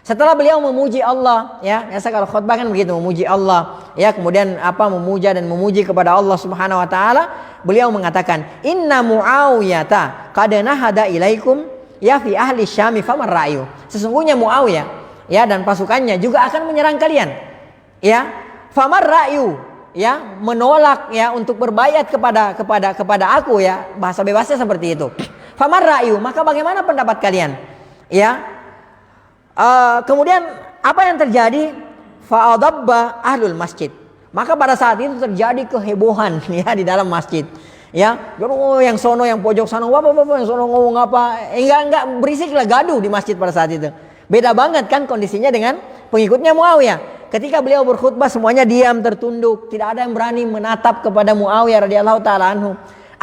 A: Setelah beliau memuji Allah, ya, biasa kalau khutbah kan begitu, memuji Allah, ya, kemudian memuja dan memuji kepada Allah Subhanahu wa taala, beliau mengatakan, "Inna Muawiyata qad nahada ilaikum ya fi ahli Syam faman ra'yu." Sesungguhnya Muawiyah, ya, dan pasukannya juga akan menyerang kalian. Ya, faman ra'yu, ya, menolak ya untuk berbaiat kepada aku, ya. Bahasa bebasnya seperti itu. Faman ra'yu, maka bagaimana pendapat kalian? Ya. Kemudian apa yang terjadi? Fa'adabba ahlul masjid. Maka pada saat itu terjadi kehebohan ya di dalam masjid. Ya, yang sono, yang pojok sana, yang sono ngomong apa? Enggak berisik lah, gaduh di masjid pada saat itu. Beda banget kan kondisinya dengan pengikutnya Muawiyah. Ketika beliau berkhutbah semuanya diam tertunduk, tidak ada yang berani menatap kepada Muawiyah radhiyallahu taala anhu.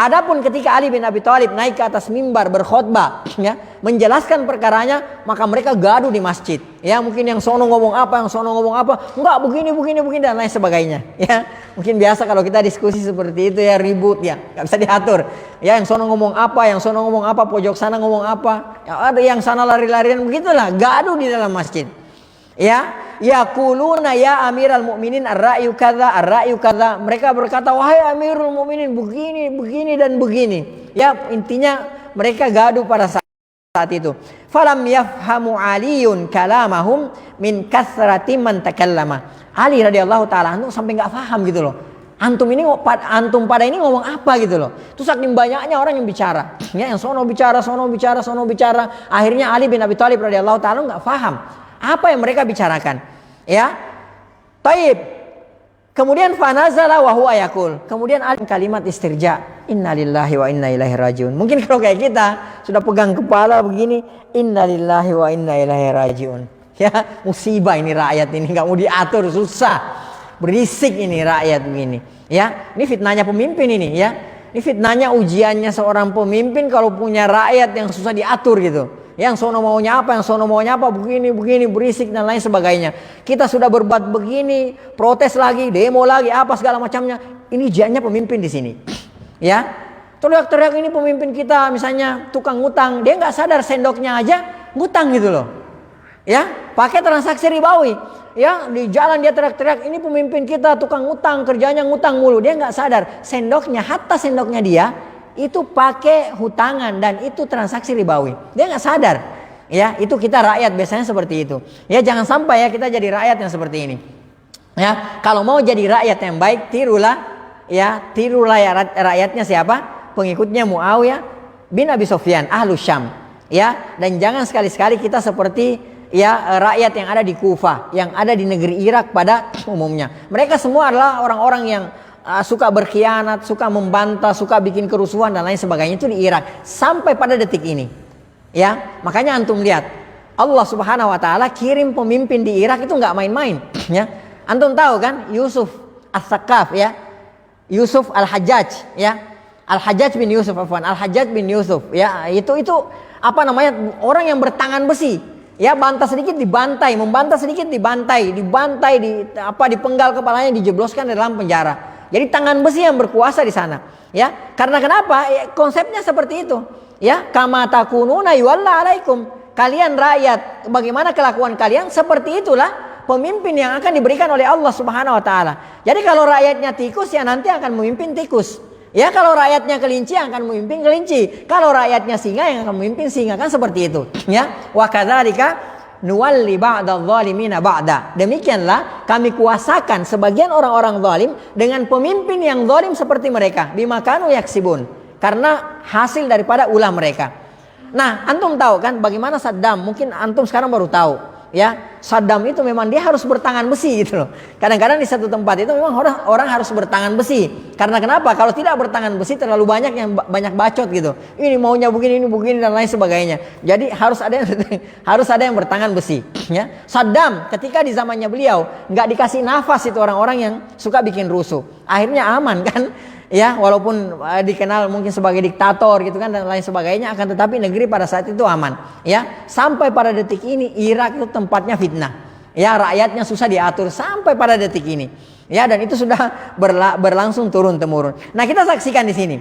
A: Adapun ketika Ali bin Abi Thalib naik ke atas mimbar berkhutbah, ya, menjelaskan perkaranya, maka mereka gaduh di masjid. Ya, mungkin yang sono ngomong apa, enggak begini dan lain sebagainya. Ya, mungkin biasa kalau kita diskusi seperti itu ya ribut ya, nggak bisa diatur. Ya, yang sono ngomong apa, pojok sana ngomong apa, ya, ada yang sana lari-larian begitulah, gaduh di dalam masjid. Ya, yaquluna ya Amiral Mukminin ar-ra'yu kadza. Mereka berkata, wahai Amirul Mukminin begini dan begini. Ya, intinya mereka gaduh pada saat itu. Falam yafhamu Aliun kalamahum min kathrati man takallama. Ali radhiyallahu taala anhu sampai enggak paham gitu loh. Antum pada ini ngomong apa gitu loh. Terus saking banyaknya orang yang bicara. Ya, yang sono bicara. Akhirnya Ali bin Abi Thalib radhiyallahu taala enggak paham apa yang mereka bicarakan, ya. Taib. Kemudian fanazala wa huwa yaqul. Kemudian ada kalimat istirja, innalillahi wa inna ilaihi rajiun. Mungkin kalau kayak kita sudah pegang kepala begini, innalillahi wa inna ilaihi rajiun. Ya, musibah ini rakyat ini, enggak mau diatur, susah. Berisik ini rakyat begini. Ya, ini fitnahnya pemimpin ini, ya. Ini fitnahnya, ujiannya seorang pemimpin kalau punya rakyat yang susah diatur gitu. Yang sono maunya apa, begini, berisik dan lain sebagainya. Kita sudah berbuat begini, protes lagi, demo lagi, apa segala macamnya. Ini ujiannya pemimpin di sini. Ya, teriak-teriak ini pemimpin kita, misalnya tukang ngutang, dia nggak sadar sendoknya aja ngutang gitu loh. Ya, pakai transaksi ribawi. Ya, di jalan dia teriak-teriak, ini pemimpin kita tukang ngutang, kerjanya ngutang mulu. Dia nggak sadar hatta sendoknya dia itu pakai hutangan dan itu transaksi ribawi. Dia nggak sadar. Ya, itu kita rakyat biasanya seperti itu. Ya, jangan sampai ya kita jadi rakyat yang seperti ini. Ya, kalau mau jadi rakyat yang baik, tirulah ya rakyatnya siapa? Pengikutnya Muawiyah bin Abi Sufyan, Ahlus Syam. Ya, dan jangan sekali-sekali kita seperti ya rakyat yang ada di Kufah, yang ada di negeri Irak pada umumnya. Mereka semua adalah orang-orang yang suka berkhianat, suka membantah, suka bikin kerusuhan dan lain sebagainya, itu di Irak sampai pada detik ini. Ya, makanya antum lihat Allah Subhanahu wa taala kirim pemimpin di Irak itu nggak main-main, ya. Antum tahu kan Yusuf As-Saqqaf, ya. Yusuf Al-Hajjaj, ya. Al-Hajjaj bin Yusuf, ya. Itu orang yang bertangan besi. Ya, bantah sedikit dibantai, membantah sedikit dibantai, dipenggal kepalanya, dijebloskan di dalam penjara. Jadi tangan besi yang berkuasa di sana. Ya, karena kenapa? Ya, konsepnya seperti itu. Ya, kama takununa yuwalla alaikum. kalian rakyat, bagaimana kelakuan kalian, seperti itulah pemimpin yang akan diberikan oleh Allah Subhanahu wa taala. Jadi kalau rakyatnya tikus, ya nanti akan memimpin tikus. Ya, kalau rakyatnya kelinci akan memimpin kelinci. Kalau rakyatnya singa yang akan memimpin singa, kan seperti itu. Ya, wa kadzalika nuwalli ba'dadh zalimina ba'da. Demikianlah kami kuasakan sebagian orang-orang zalim dengan pemimpin yang zalim seperti mereka, bima kanu yaksibun, karena hasil daripada ulah mereka. Nah, antum tahu kan bagaimana Saddam? Mungkin antum sekarang baru tahu. Ya, Saddam itu memang dia harus bertangan besi gitu loh. Kadang-kadang di satu tempat itu memang orang harus bertangan besi. Karena kenapa? Kalau tidak bertangan besi terlalu banyak yang banyak bacot gitu. Ini maunya begini, ini begini dan lain sebagainya. Jadi harus ada yang bertangan besi. Ya, Saddam ketika di zamannya beliau nggak dikasih nafas itu orang-orang yang suka bikin rusuh. Akhirnya aman kan? Ya, walaupun dikenal mungkin sebagai diktator gitu kan dan lain sebagainya, akan tetapi negeri pada saat itu aman. Ya, sampai pada detik ini Irak itu tempatnya fitnah. Ya, rakyatnya susah diatur sampai pada detik ini. Ya, dan itu sudah berlangsung turun temurun. Nah, kita saksikan di sini.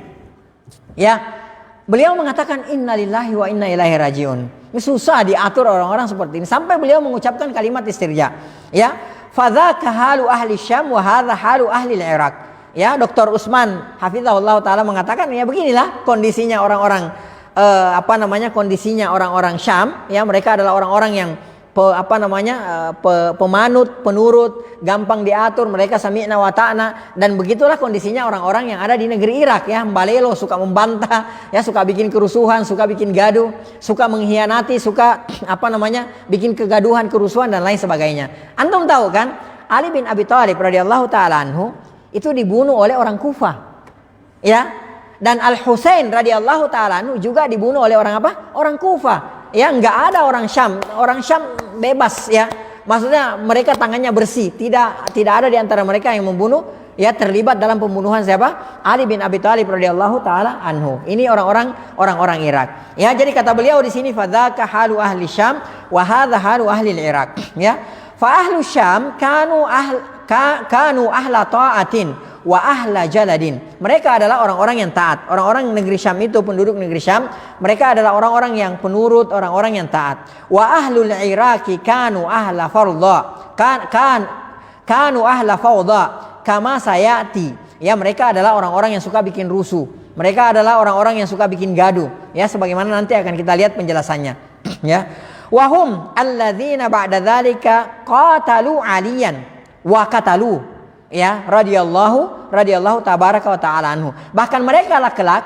A: Ya, beliau mengatakan innalillahi wa inna ilaihi rajiun. Ini susah diatur orang-orang seperti ini sampai beliau mengucapkan kalimat istirja. Ya, fadzaka halu ahli Syam wa hadza halu ahli Irak. Ya, Dr. Usman hafizahullah taala mengatakan ya beginilah kondisinya orang-orang kondisinya orang-orang Syam. Ya, mereka adalah orang-orang yang pemanut, penurut, gampang diatur, mereka sami'na wa ta'na, dan begitulah kondisinya orang-orang yang ada di negeri Irak ya, mbalelo, suka membantah, ya, suka bikin kerusuhan, suka bikin gaduh, suka mengkhianati, suka bikin kegaduhan, kerusuhan dan lain sebagainya. Antum tahu kan, Ali bin Abi Thalib radhiyallahu taala anhu itu dibunuh oleh orang Kufah. Ya. Dan Al-Husain radhiyallahu taala anhu juga dibunuh oleh orang apa? Orang Kufah. Ya, enggak ada orang Syam. Orang Syam bebas ya. Maksudnya mereka tangannya bersih. Tidak ada di antara mereka yang membunuh, ya, terlibat dalam pembunuhan siapa? Ali bin Abi Thalib radhiyallahu taala anhu. Ini orang-orang Irak. Ya, jadi kata beliau di sini fadzaka halu ahli Syam wa hadza halu ahli Irak. Ya. Fa ahlu Syam kanu ahla ta'atin wa ahla jaladin. Mereka adalah orang-orang yang taat. Orang-orang negeri Syam itu, penduduk negeri Syam, mereka adalah orang-orang yang penurut, orang-orang yang taat. Wa ahlul Iraqi kanu ahla fardha. Kanu ahla fawdha kama sayati. Ya, mereka adalah orang-orang yang suka bikin rusuh. Mereka adalah orang-orang yang suka bikin gaduh. Ya, sebagaimana nanti akan kita lihat penjelasannya. Ya. Wahum alladzina ba'da dzalika qatalu aliyan wa qatalu, ya, radhiyallahu tabaraka wa taala anhu. Bahkan mereka lah kelak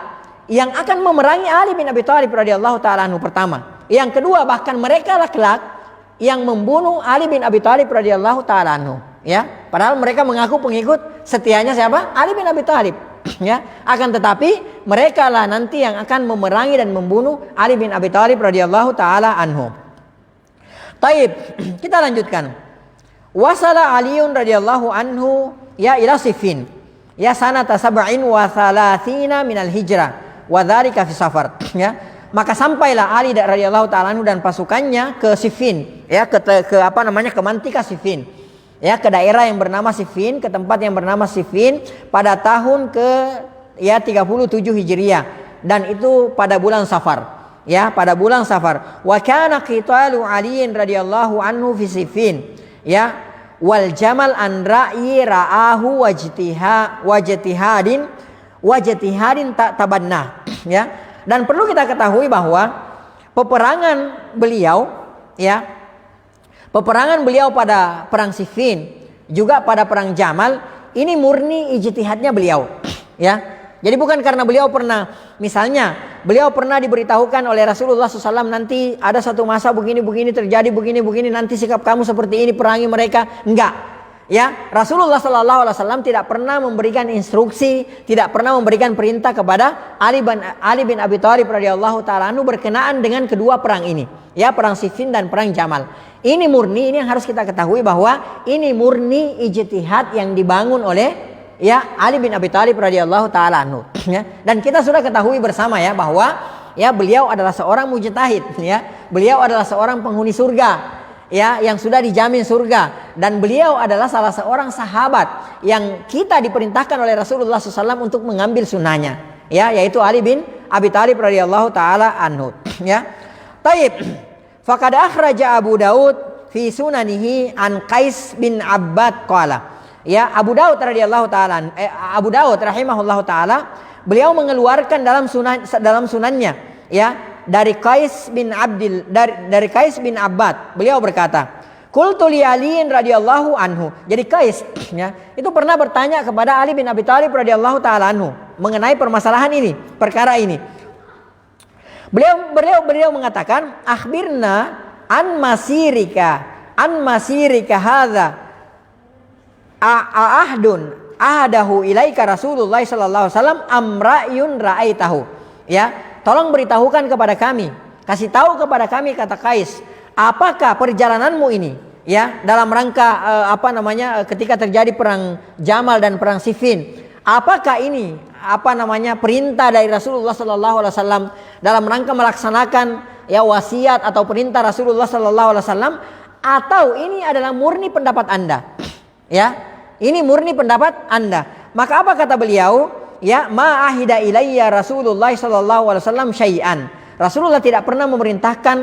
A: yang akan memerangi Ali bin Abi Thalib radhiyallahu taala anhu pertama. Yang kedua, bahkan mereka lah kelak yang membunuh Ali bin Abi Thalib radhiyallahu taala anhu, ya. Padahal mereka mengaku pengikut setianya siapa? Ali bin Abi Thalib. Ya, akan tetapi mereka lah nanti yang akan memerangi dan membunuh Ali bin Abi Thalib radhiyallahu taala anhu. Taib, kita lanjutkan. Wasala Aliun radhiyallahu anhu ya ila Siffin. Ya, sanata sab'in wa thalathina minal hijrah wa dzalika fi safar. Ya, maka sampailah Ali radhiyallahu taala anhu dan pasukannya ke Siffin, ya, ke Mantika Siffin. Ya, ke daerah yang bernama Siffin, ke tempat yang bernama Siffin pada tahun ke 37 Hijriah, dan itu pada bulan Safar. Ya, pada bulan Safar. Wa kana qitalu Aliin radhiyallahu anhu fi Siffin. Ya, wal jamal an ra'yi ra'ahu wajtihadin tak tabanna. Ya, dan perlu kita ketahui bahwa peperangan beliau pada perang Siffin juga pada perang Jamal ini murni ijtihadnya beliau. Ya, jadi bukan karena beliau pernah, misalnya beliau pernah diberitahukan oleh Rasulullah SAW, nanti ada satu masa begini terjadi begini, nanti sikap kamu seperti ini, perangi mereka. Enggak. Ya, Rasulullah SAW tidak pernah memberikan instruksi, tidak pernah memberikan perintah kepada Ali bin Abi Thalib radhiyallahu taala anhu berkenaan dengan kedua perang ini. Ya, perang Siffin dan perang Jamal. Ini yang harus kita ketahui bahwa ini murni ijtihad yang dibangun oleh Ali bin Abi Thalib radhiyallahu taala anhu, ya. Dan kita sudah ketahui bersama ya bahwa beliau adalah seorang mujtahid, ya. Beliau adalah seorang penghuni surga, ya, yang sudah dijamin surga, dan beliau adalah salah seorang sahabat yang kita diperintahkan oleh Rasulullah SAW untuk mengambil sunnahnya, ya, yaitu Ali bin Abi Thalib radhiyallahu taala anhu, ya. Taib. Faqad akhraja Abu Daud fi sunanihi an Qais bin Abbad qala. Ya, Abu Daud radhiyallahu taala Abu Daud rahimahullahu taala, beliau mengeluarkan dalam sunannya, ya, dari Qais bin Qais bin Abbad. Beliau berkata, qultu li Ali radhiyallahu anhu. Jadi Qais, ya, itu pernah bertanya kepada Ali bin Abi Thalib radhiyallahu taala anhu mengenai permasalahan ini, perkara ini. Beliau mengatakan, akhbirna an masirika hadza ahdahu ilaika Rasulullah sallallahu alaihi wasallam amra'yun ra'aitahu. Ya, tolong beritahukan kepada kami, kasih tahu kepada kami, kata Qais, apakah perjalananmu ini, ya, dalam rangka ketika terjadi perang Jamal dan perang Siffin, apakah ini perintah dari Rasulullah sallallahu alaihi wasallam dalam rangka melaksanakan, ya, wasiat atau perintah Rasulullah sallallahu alaihi wasallam, atau ini adalah murni pendapat Anda? Ya, ini murni pendapat Anda. Maka apa kata beliau? Ya, ma ahida ilayya Rasulullah sallallahu alaihi wasallam syai'an. Rasulullah tidak pernah memerintahkan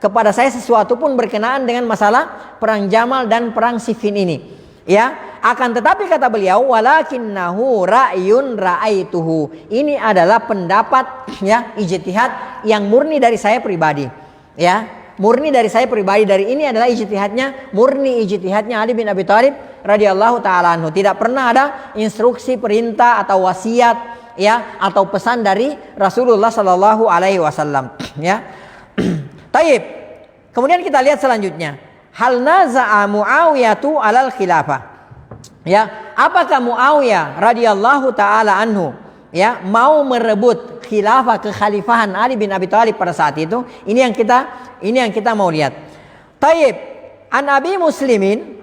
A: kepada saya sesuatu pun berkenaan dengan masalah perang Jamal dan perang Siffin ini. Ya, akan tetapi kata beliau, walakinnahu ra'yun ra'aituhu. Ini adalah pendapat, ya, ijtihad yang murni dari saya pribadi. Ya, murni dari saya pribadi. Dari ini adalah murni ijtihadnya Ali bin Abi Thalib radhiyallahu taala anhu. Tidak pernah ada instruksi, perintah atau wasiat, ya, atau pesan dari Rasulullah sallallahu alaihi wasallam, ya. Taib. Kemudian kita lihat selanjutnya. Hal naza'a Muawiyatu alal khilafah. Ya, apakah Muawiyah radhiyallahu taala anhu, ya, mau merebut khilafah, kekhalifahan Ali bin Abi Thalib pada saat itu? Ini yang kita mau lihat. Taib. An Abi Muslimin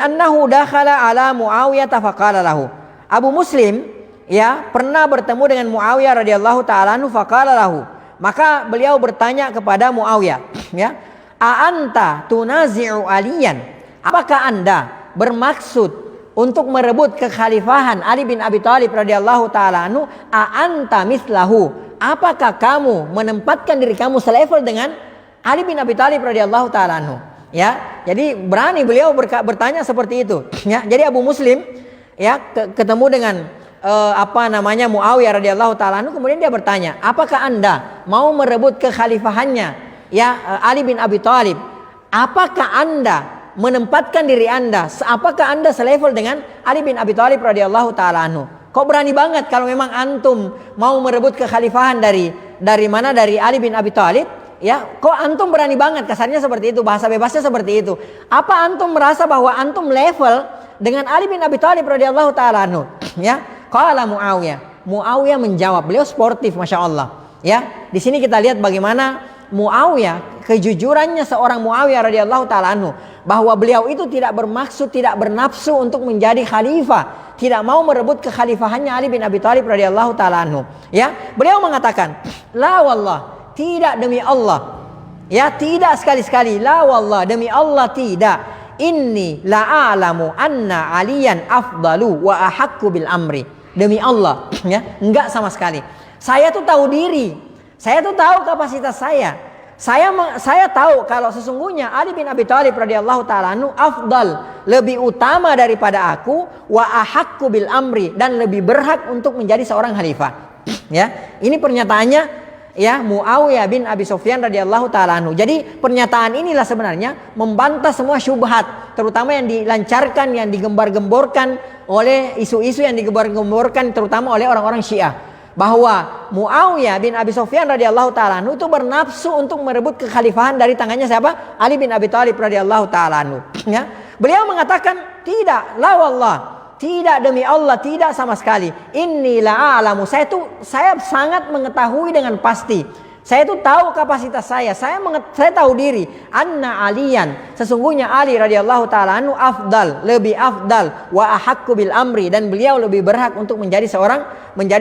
A: annahu dakhala ala Muawiyah faqala lahu. Abu Muslim, ya, pernah bertemu dengan Muawiyah radhiyallahu taala anhu, faqala lahu. Maka beliau bertanya kepada Muawiyah, ya, a anta tunazi'u aliyan? Apakah Anda bermaksud untuk merebut kekhalifahan Ali bin Abi Thalib radhiyallahu taala anhu? A anta mislahu? Apakah kamu menempatkan diri kamu selevel dengan Ali bin Abi Thalib radhiyallahu taala anhu? Ya, jadi berani beliau bertanya seperti itu. Ya, jadi Abu Muslim, ya, ketemu dengan Muawiyah radhiyallahu taala anhu, kemudian dia bertanya, apakah Anda mau merebut kekhalifahannya, ya, Ali bin Abi Thalib? Apakah Anda menempatkan diri Anda, apakah Anda selevel dengan Ali bin Abi Thalib radhiyallahu taala anhu? Kok berani banget kalau memang antum mau merebut kekhalifahan dari Ali bin Abi Thalib? Ya, kok antum berani banget? Kasarnya seperti itu, bahasa bebasnya seperti itu. Apa antum merasa bahwa antum level dengan Ali bin Abi Thalib radhiyallahu taala anhu? Ya, qala Muawiyah menjawab, beliau sportif, masya Allah. Ya, di sini kita lihat bagaimana Muawiyah, kejujurannya seorang Muawiyah radhiyallahu taala anhu, bahwa beliau itu tidak bermaksud, tidak bernafsu untuk menjadi khalifah, tidak mau merebut kekhalifahannya Ali bin Abi Thalib radhiyallahu taala anhu. Ya, beliau mengatakan, la wallah, tidak, demi Allah. Ya, tidak sekali-sekali, la wallah, demi Allah tidak. Inni la a'lamu anna aliyan afdalu wa ahaqqu bil amri. Demi Allah, ya, enggak sama sekali. Saya tuh tahu diri. Saya tuh tahu kapasitas saya. Saya tahu kalau sesungguhnya Ali bin Abi Thalib radhiyallahu taala anhu afdal, lebih utama daripada aku, wa ahaqqu bil amri, dan lebih berhak untuk menjadi seorang khalifah. Ya, ini pernyataannya, ya, Muawiyah bin Abi Sufyan radhiyallahu taala anhu. Jadi pernyataan inilah sebenarnya membantah semua syubhat, terutama yang dilancarkan, yang digembar-gemborkan oleh isu-isu yang digembar-gemborkan terutama oleh orang-orang Syiah, bahwa Muawiyah bin Abi Sufyan radhiyallahu taala anhu itu bernafsu untuk merebut kekhalifahan dari tangannya siapa? Ali bin Abi Thalib radhiyallahu taala anhu. Ya, beliau mengatakan, tidak, la wallah, tidak, demi Allah, tidak sama sekali. Inni la a'lamu, saya sangat mengetahui dengan pasti. Saya itu tahu kapasitas saya tahu diri. Anna aliyan, sesungguhnya Ali radhiyallahu taala anhu afdal, lebih afdal, wa ahaqqu bil amri, dan beliau lebih berhak untuk menjadi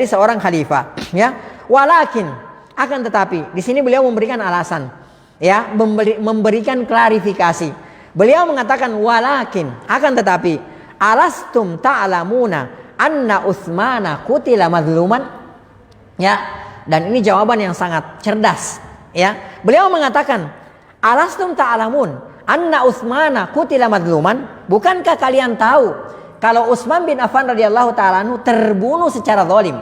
A: seorang khalifah. Ya, walakin, akan tetapi, di sini beliau memberikan alasan, ya, memberikan klarifikasi. Beliau mengatakan walakin, akan tetapi, alastum ta'lamuna anna Utsmana qutila mazluman? Ya, dan ini jawaban yang sangat cerdas, Ya, beliau mengatakan, "Alastum ta'lamun anna Utsmana qutila madluman?" Bukankah kalian tahu kalau Utsman bin Affan radhiyallahu taala anhu terbunuh secara zalim?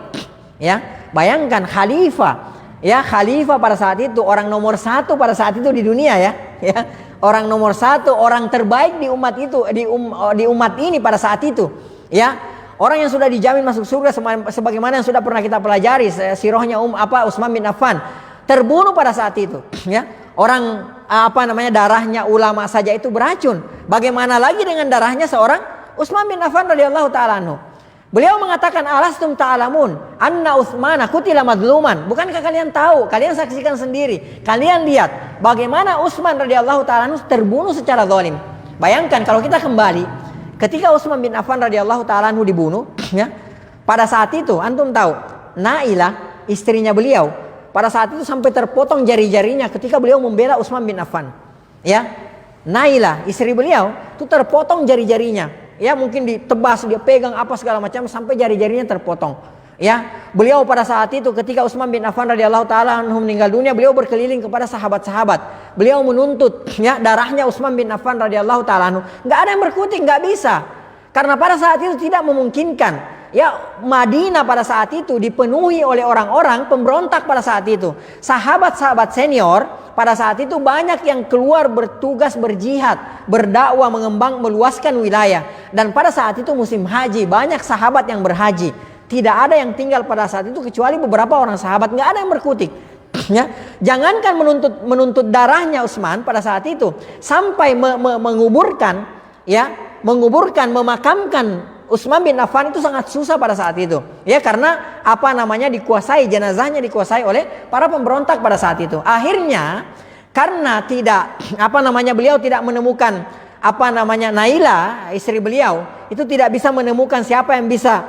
A: Ya, bayangkan khalifah, ya khalifah pada saat itu, orang nomor satu pada saat itu di dunia ya, orang nomor satu, orang terbaik di umat itu, di umat ini pada saat itu, ya, orang yang sudah dijamin masuk surga sebagaimana yang sudah pernah kita pelajari sirahnya Utsman bin Affan terbunuh pada saat itu, ya. Orang darahnya ulama saja itu beracun. Bagaimana lagi dengan darahnya seorang Utsman bin Affan radhiyallahu taala anhu? Beliau mengatakan, "Alastum ta'lamun anna Utsmana qutila madluman?" Bukankah kalian tahu? Kalian saksikan sendiri. Kalian lihat bagaimana Utsman radhiyallahu taala anhu terbunuh secara zalim. Bayangkan kalau kita kembali ketika Utsman bin Affan radhiyallahu taala anhu dibunuh, ya. Pada saat itu antum tahu, Nailah istrinya beliau pada saat itu sampai terpotong jari-jarinya ketika beliau membela Utsman bin Affan. Ya. Nailah istri beliau itu terpotong jari-jarinya. Ya, mungkin ditebas, dia pegang apa segala macam sampai jari-jarinya terpotong. Ya, beliau pada saat itu ketika Utsman bin Affan radhiyallahu taala anhu meninggal dunia, beliau berkeliling kepada sahabat-sahabat. Beliau menuntut ya darahnya Utsman bin Affan radhiyallahu taala anhu. Enggak ada yang berkutik, enggak bisa. Karena pada saat itu tidak memungkinkan. Ya, Madinah pada saat itu dipenuhi oleh orang-orang pemberontak pada saat itu. Sahabat-sahabat senior pada saat itu banyak yang keluar bertugas berjihad, berdakwah, meluaskan wilayah. Dan pada saat itu musim haji, banyak sahabat yang berhaji. Tidak ada yang tinggal pada saat itu kecuali beberapa orang sahabat, nggak ada yang berkutik. Ya, jangankan menuntut darahnya Utsman pada saat itu, sampai menguburkan, memakamkan Utsman bin Affan itu sangat susah pada saat itu. Ya, karena dikuasai, jenazahnya dikuasai oleh para pemberontak pada saat itu. Akhirnya karena beliau tidak menemukan Nailah istri beliau itu tidak bisa menemukan siapa yang bisa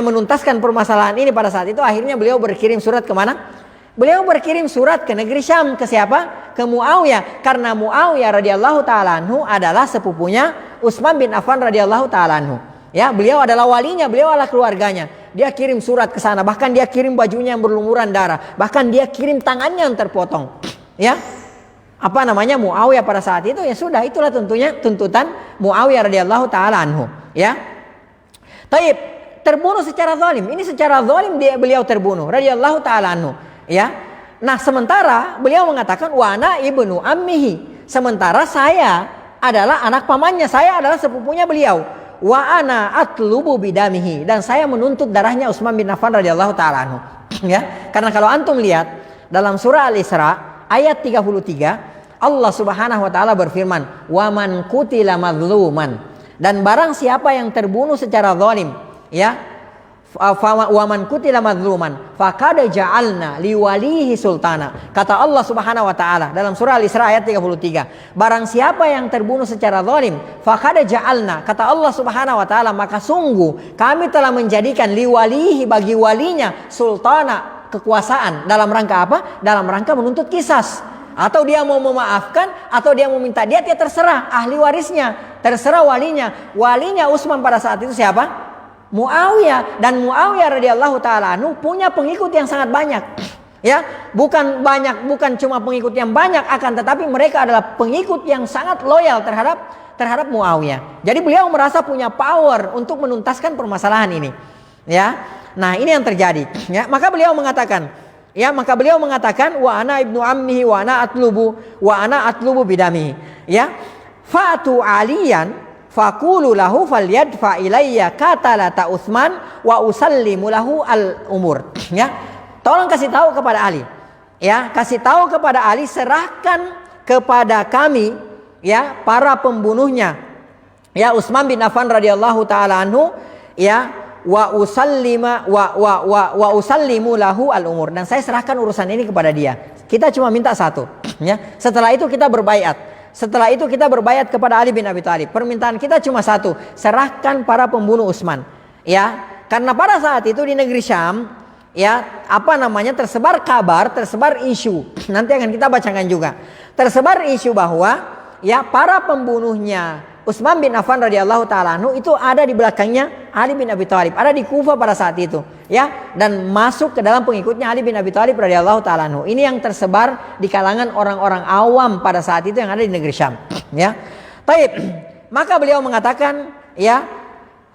A: menuntaskan permasalahan ini pada saat itu. Akhirnya beliau berkirim surat kemana? Beliau berkirim surat ke negeri Syam. Ke siapa? Ke Muawiyah. Karena Muawiyah radhiyallahu taala anhu adalah sepupunya Utsman bin Affan radhiyallahu taala anhu. Ya, beliau adalah walinya, beliau adalah keluarganya. Dia kirim surat ke sana, bahkan dia kirim bajunya yang berlumuran darah, bahkan dia kirim tangannya yang terpotong. Ya. Muawiyah pada saat itu, ya sudah, itulah tentunya tuntutan Muawiyah radhiyallahu taala anhu, ya. Taib, terbunuh secara zalim. Ini secara zalim beliau terbunuh radhiyallahu taala anhu, ya. Nah, sementara beliau mengatakan wa ana ibnu ammihi. Sementara saya adalah anak pamannya, saya adalah sepupunya beliau. Wa ana atlubu bidamihi, dan saya menuntut darahnya Utsman bin Affan radhiyallahu taala anhu. Ya, karena kalau antum lihat dalam surah Al-Isra ayat 33, Allah Subhanahu wa taala berfirman, "Wa man qutila madluman." Dan barang siapa yang terbunuh secara zalim, ya, wa man qutila madluman faqad ja'alna liwalihi sultana. Kata Allah Subhanahu wa taala dalam surah Al-Isra ayat 33, barang siapa yang terbunuh secara zalim, faqad ja'alna, kata Allah Subhanahu wa taala, maka sungguh kami telah menjadikan liwalihi, bagi walinya, sultana, kekuasaan. Dalam rangka apa? Dalam rangka menuntut kisas. Atau dia mau memaafkan, atau dia mau minta diat, ya terserah ahli warisnya, terserah walinya. Walinya Utsman pada saat itu siapa? Muawiyah. Dan Muawiyah radhiyallahu taala anhu punya pengikut yang sangat banyak. Ya, bukan cuma pengikut yang banyak, akan tetapi mereka adalah pengikut yang sangat loyal terhadap Muawiyah. Jadi beliau merasa punya power untuk menuntaskan permasalahan ini. Ya. Nah, ini yang terjadi, ya. Maka beliau mengatakan wa ana ibnu ammihi wa ana atlubu bidamihi. Ya. Fa'tu aliyan faqulu lahu falyadfa ilayya qatalata Utsman wa usallimu lahu al-umur. Ya. Tolong kasih tahu kepada Ali. Ya, kasih tahu kepada Ali, serahkan kepada kami, ya, para pembunuhnya. Ya, Utsman bin Affan radhiyallahu taala anhu, ya, wa usallimu lahu al-umur, dan saya serahkan urusan ini kepada dia. Kita cuma minta satu, ya. Setelah itu kita berbaiat kepada Ali bin Abi Thalib. Permintaan kita cuma satu, serahkan para pembunuh Utsman. Ya, karena pada saat itu di negeri Syam, ya, tersebar kabar, tersebar isu. Nanti akan kita bacakan juga. Tersebar isu bahwa, ya, para pembunuhnya Utsman bin Affan radhiyallahu taala anhu itu ada di belakangnya Ali bin Abi Thalib, ada di Kufah pada saat itu, ya, dan masuk ke dalam pengikutnya Ali bin Abi Thalib radhiyallahu taala anhu. Ini yang tersebar di kalangan orang-orang awam pada saat itu yang ada di negeri Syam, ya. Baik, maka beliau mengatakan, ya,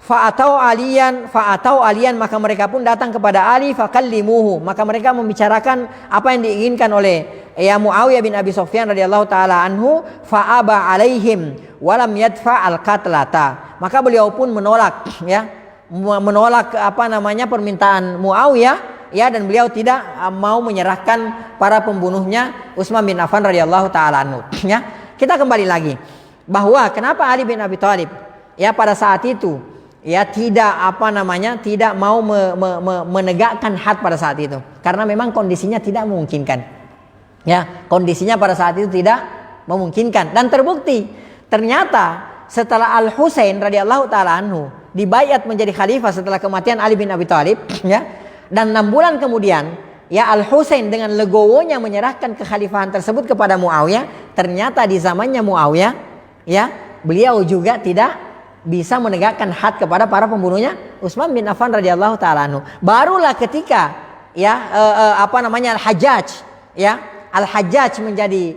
A: fa'atau aliyan, maka mereka pun datang kepada Ali, fakallimuhu, maka mereka membicarakan apa yang diinginkan oleh Muawiyah bin Abi Sufyan radhiyallahu taala anhu, fa'aba alaihim walam yadfa al-qatlata, maka beliau pun menolak, ya, menolak permintaan Muawiyah, ya, dan beliau tidak mau menyerahkan para pembunuhnya Utsman bin Affan radhiyallahu taala anhu, ya. Kita kembali lagi bahwa kenapa Ali bin Abi Thalib, ya, pada saat itu, ya, tidak mau menegakkan had pada saat itu, karena memang kondisinya tidak memungkinkan. Ya, kondisinya pada saat itu tidak memungkinkan, dan terbukti ternyata setelah Al Husain radhiyallahu taala anhu dibaiat menjadi khalifah setelah kematian Ali bin Abi Thalib, ya, dan 6 bulan kemudian, ya, Al Husain dengan legowonya menyerahkan kekhalifahan tersebut kepada Muawiyah. Ternyata di zamannya Muawiyah, ya, beliau juga tidak bisa menegakkan had kepada para pembunuhnya Utsman bin Affan radhiyallahu taala anhu. Barulah ketika, ya, Al-Hajjaj, ya, Al-Hajjaj menjadi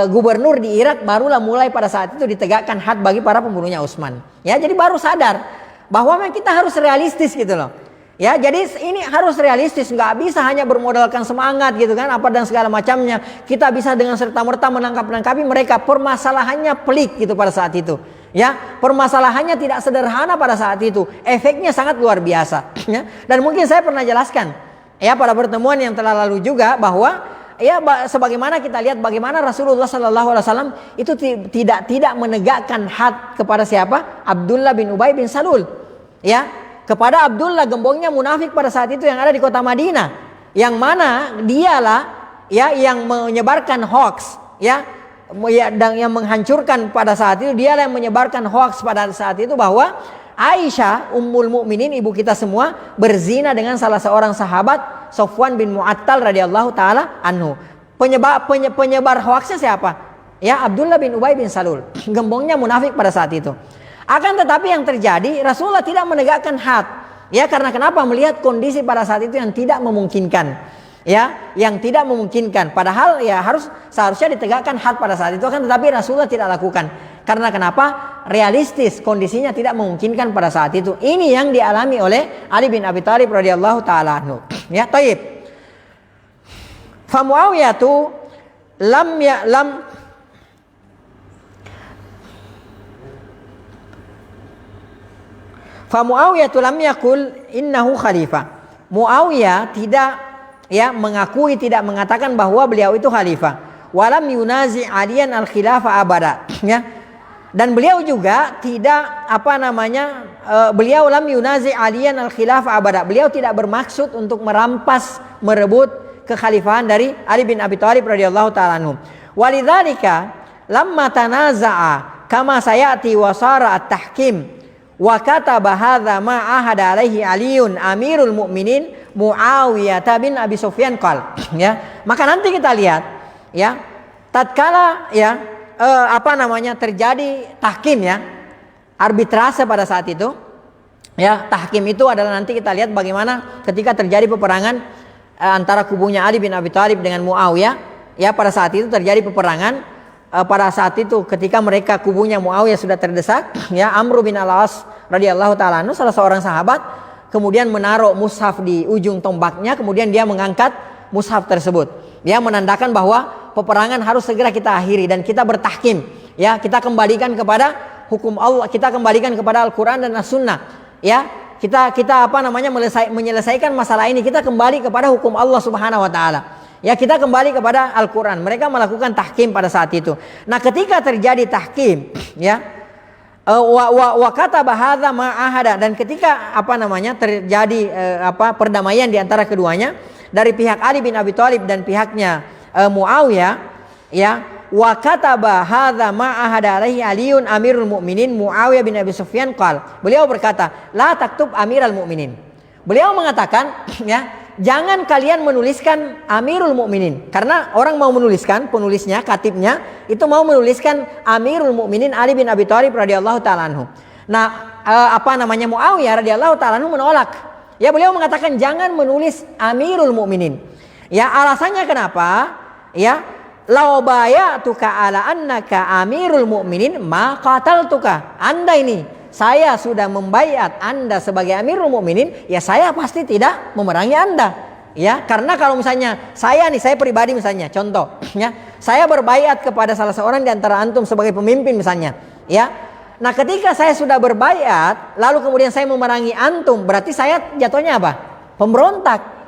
A: gubernur di Irak, barulah mulai pada saat itu ditegakkan had bagi para pembunuhnya Utsman. Ya, jadi baru sadar bahwa memang kita harus realistis gitu loh. Ya, jadi ini harus realistis, nggak bisa hanya bermodalkan semangat gitu kan, apa dan segala macamnya. Kita bisa dengan serta-merta menangkap-nangkapi mereka. Permasalahannya pelik gitu pada saat itu. Ya, permasalahannya tidak sederhana pada saat itu. Efeknya sangat luar biasa. Ya, dan mungkin saya pernah jelaskan, ya, pada pertemuan yang telah lalu juga bahwa, ya, sebagaimana kita lihat bagaimana Rasulullah SAW itu tidak menegakkan had kepada siapa? Abdullah bin Ubay bin Salul, ya, kepada Abdullah, gembongnya munafik pada saat itu yang ada di kota Madinah, yang mana dialah, ya, yang menyebarkan hoax, ya, dan yang menghancurkan pada saat itu, dialah yang menyebarkan hoax pada saat itu bahwa Aisyah Ummul Mukminin, ibu kita semua, berzina dengan salah seorang sahabat, Sofwan bin Mu'attal radhiyallahu taala anhu. Penyebar hoaxnya siapa? Ya, Abdullah bin Ubay bin Salul, gembongnya munafik pada saat itu. Akan tetapi yang terjadi, Rasulullah tidak menegakkan had. Ya, karena kenapa? Melihat kondisi pada saat itu yang tidak memungkinkan. Ya, yang tidak memungkinkan. Padahal, ya, seharusnya ditegakkan had pada saat itu, kan, tetapi Rasulullah tidak lakukan. Karena kenapa? Realistis, kondisinya tidak memungkinkan pada saat itu. Ini yang dialami oleh Ali bin Abi Thalib radhiyallahu taala anhu. Ya, taib. Fa Muawiyah tu lam yakul innahu khalifah. Muawiyah tidak, ya, mengakui, tidak mengatakan bahwa beliau itu khalifah. Walam yunazi aliyan al khilafah abada, ya. Dan beliau juga tidak beliau lam yunazi aliyan al khilafah abada. Beliau tidak bermaksud untuk merebut kekhalifahan dari Ali bin Abi Thalib radhiyallahu taala anhu. Walidzalika lamma tanaza'a kama sayati wasara at-tahkim wa kataba hadza ma ahada alaihi Aliun Amirul Mukminin Muawiyah bin Abi Sufyan qal, ya. Maka nanti kita lihat, ya, tatkala, ya, terjadi tahkim, ya, arbitrase pada saat itu, ya. Tahkim itu adalah nanti kita lihat bagaimana ketika terjadi peperangan antara kubunya Ali bin Abi Thalib dengan Muawiyah, ya. Pada saat itu terjadi peperangan, pada saat itu ketika mereka kubunya Muawiyah sudah terdesak, ya, Amr bin Al-As radhiyallahu taala anhu, salah seorang sahabat, kemudian menaruh mushaf di ujung tombaknya, kemudian dia mengangkat mushaf tersebut. Dia menandakan bahwa peperangan harus segera kita akhiri dan kita bertahkim, ya, kita kembalikan kepada hukum Allah, kita kembalikan kepada Al-Qur'an dan As-Sunnah, ya. Kita menyelesaikan masalah ini, kita kembali kepada hukum Allah Subhanahu wa taala. Ya, kita kembali kepada Al-Qur'an. Mereka melakukan tahkim pada saat itu. Nah, ketika terjadi tahkim, ya, wa kataba hadza ma ahada, dan ketika terjadi perdamaian di antara keduanya dari pihak Ali bin Abi Thalib dan pihaknya Muawiyah, ya, wa kataba hadza ma ahada alaihi Aliun Amirul Mukminin Muawiyah bin Abi Sufyan qal. Beliau berkata, la taktub Amiral Mukminin. Beliau mengatakan, ya, jangan kalian menuliskan Amirul Mukminin, karena orang mau menuliskan, penulisnya, katibnya itu mau menuliskan Amirul Mukminin Ali bin Abi Thalib radhiyallahu taala anhu. Nah, Muawiyah radhiyallahu taala anhu menolak. Ya, beliau mengatakan jangan menulis Amirul Mukminin. Ya, alasannya kenapa? Ya, lau bayatuka ala annaka Amirul Mukminin ma qataltuka. Anda ini, saya sudah membaiat Anda sebagai Amirul Mukminin, ya saya pasti tidak memerangi Anda. Ya, karena kalau misalnya saya pribadi misalnya, contoh, ya, saya berbaiat kepada salah seorang di antara antum sebagai pemimpin misalnya, ya. Nah, ketika saya sudah berbaiat, lalu kemudian saya memerangi antum, berarti saya jatuhnya apa? Pemberontak.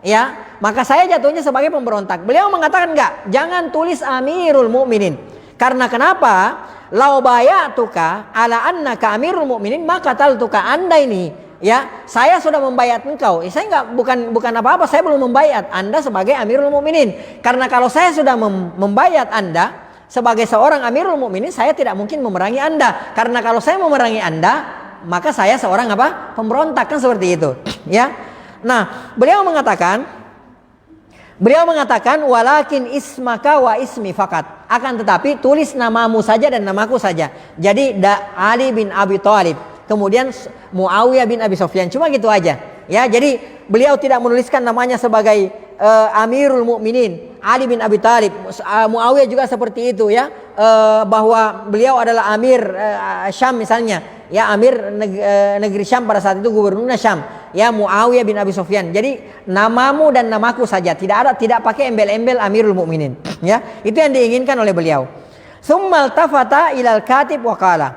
A: Ya, maka saya jatuhnya sebagai pemberontak. Beliau mengatakan enggak, jangan tulis Amirul Mukminin. Karena kenapa? Lau bayatuka ala annaka Amirul Mukminin maka taltuka. Anda ini, ya, saya sudah membayat engkau. Saya enggak, bukan apa-apa, saya belum membayat Anda sebagai Amirul Mukminin. Karena kalau saya sudah membayat Anda sebagai seorang Amirul Mukminin, saya tidak mungkin memerangi Anda. Karena kalau saya memerangi Anda, maka saya seorang apa? Pemberontak, kan seperti itu, ya. Nah, beliau mengatakan walakin ismaka wa ismi fakat. Akan tetapi tulis namamu saja dan namaku saja. Jadi Ali bin Abi Thalib, kemudian Muawiyah bin Abi Sufyan, cuma gitu aja. Ya, jadi beliau tidak menuliskan namanya sebagai Amirul Mukminin Ali bin Abi Thalib. Muawiyah juga seperti itu, ya, bahwa beliau adalah Amir Syam misalnya, ya, Amir negeri Syam pada saat itu, gubernurnya Syam, ya, Muawiyah bin Abi Sufyan. Jadi namamu dan namaku saja, tidak pakai embel-embel Amirul Mukminin, ya. Itu yang diinginkan oleh beliau. Tsummal tafata ilal katib wa qala.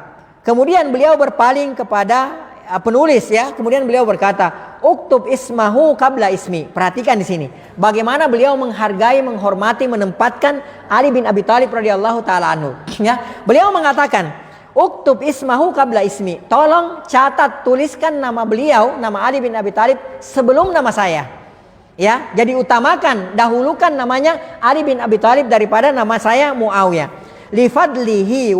A: Kemudian beliau berpaling kepada penulis, ya. Kemudian beliau berkata, "Uktub ismahu qabla ismi." Perhatikan di sini bagaimana beliau menghargai, menghormati, menempatkan Ali bin Abi Thalib radhiyallahu taala anhu, ya. Beliau mengatakan, "Uktub ismahu qabla ismi." Tolong catat, tuliskan nama beliau, nama Ali bin Abi Thalib sebelum nama saya. Ya, jadi utamakan, dahulukan namanya Ali bin Abi Thalib daripada nama saya Muawiyah. Li fadlihi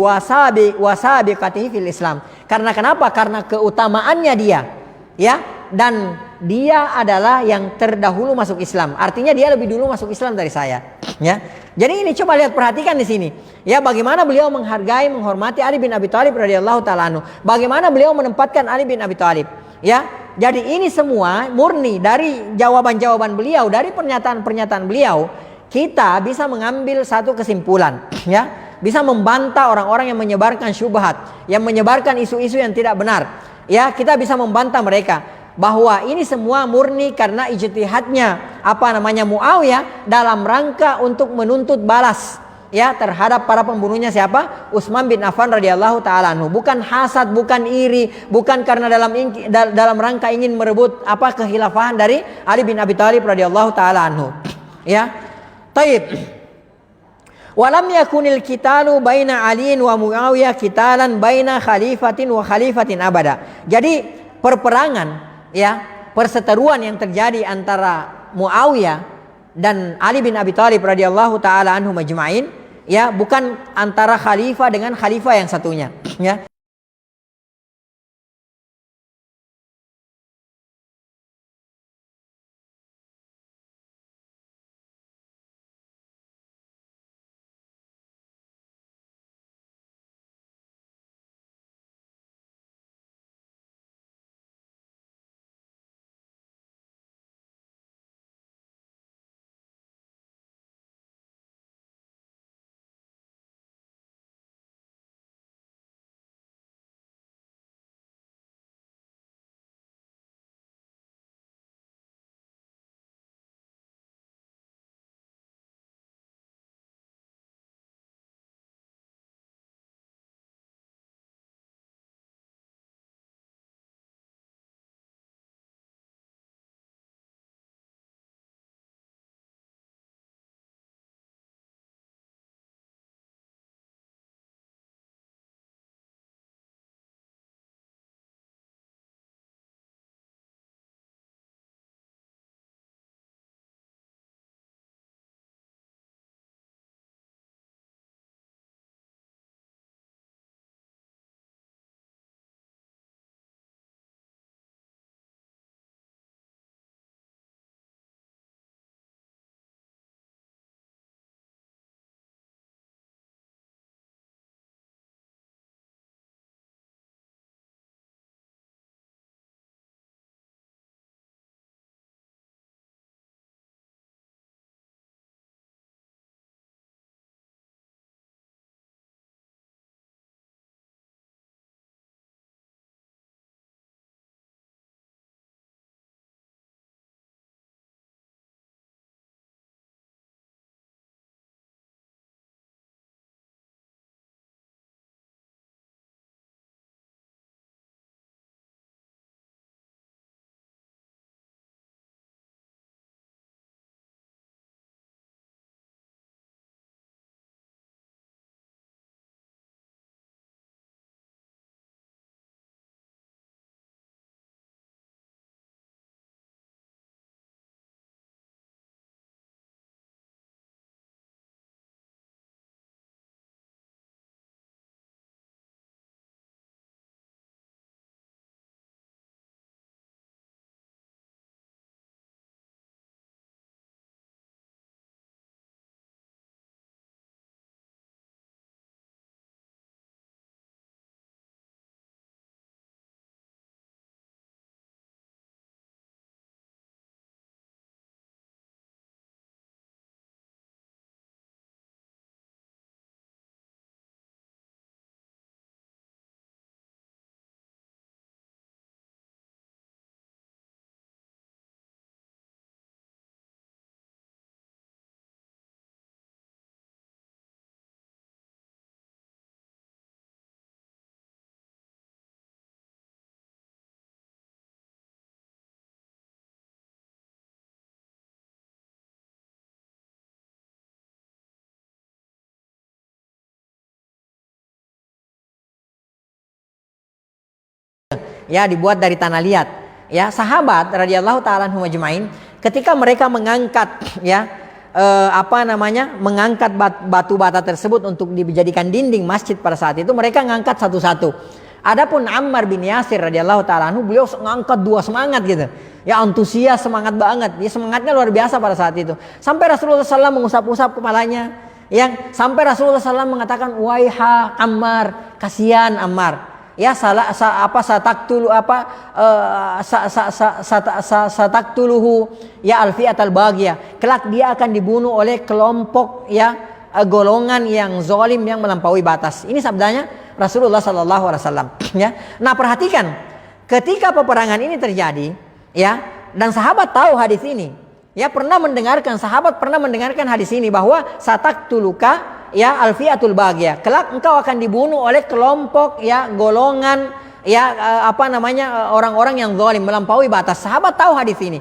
A: wasabiqatihi fil Islam. Karena kenapa? Karena keutamaannya dia, ya, dan dia adalah yang terdahulu masuk Islam. Artinya dia lebih dulu masuk Islam dari saya, ya. Jadi ini coba lihat, perhatikan di sini, ya, bagaimana beliau menghargai, menghormati Ali bin Abi Thalib radhiyallahu taala anhu. Bagaimana beliau menempatkan Ali bin Abi Thalib, ya. Jadi ini semua murni dari jawaban-jawaban beliau, dari pernyataan-pernyataan beliau. Kita bisa mengambil satu kesimpulan, ya. Bisa membantah orang-orang yang menyebarkan syubhat, yang menyebarkan isu-isu yang tidak benar. Ya, kita bisa membantah mereka bahwa ini semua murni karena ijtihadnya Muawiyah dalam rangka untuk menuntut balas, ya, terhadap para pembunuhnya siapa? Utsman bin Affan radhiyallahu taala anhu. Bukan hasad, bukan iri, bukan karena dalam rangka ingin merebut kekhilafahan dari Ali bin Abi Thalib radhiyallahu taala anhu. Ya. Taib. Walam yakunil qitalu baina Aliin wa Muawiyah qitalan baina khalifatin wa khalifatin abada. Jadi perperangan, ya, perseteruan yang terjadi antara Muawiyah dan Ali bin Abi Thalib radhiyallahu taala anhu majma'in, ya, bukan antara khalifah dengan khalifah yang satunya, ya. ya dibuat dari tanah liat. Ya, sahabat radhiyallahu taala anhum ajmain ketika mereka mengangkat mengangkat batu bata tersebut untuk dijadikan dinding masjid pada saat itu, mereka ngangkat satu-satu. Adapun Ammar bin Yasir radhiyallahu taala anhu, beliau ngangkat 2 semangat gitu. Ya, antusias, semangat banget. Dia semangatnya luar biasa pada saat itu. Sampai Rasulullah SAW mengusap-usap kepalanya. Sampai Rasulullah SAW mengatakan, "Waiha Ammar, kasihan Ammar. Ya, sataktuluhu ya alfiatal baghiyah. Kelak dia akan dibunuh oleh kelompok golongan yang zalim yang melampaui batas." Ini sabdanya Rasulullah sallallahu alaihi wasallam, ya. Nah, perhatikan ketika peperangan ini terjadi, ya, dan sahabat tahu hadis ini. Sahabat pernah mendengarkan hadis ini bahwa sataktuluka ya alfiatul baghiyah. Kelak engkau akan dibunuh oleh kelompok golongan orang-orang yang zalim melampaui batas. Sahabat tahu hadis ini,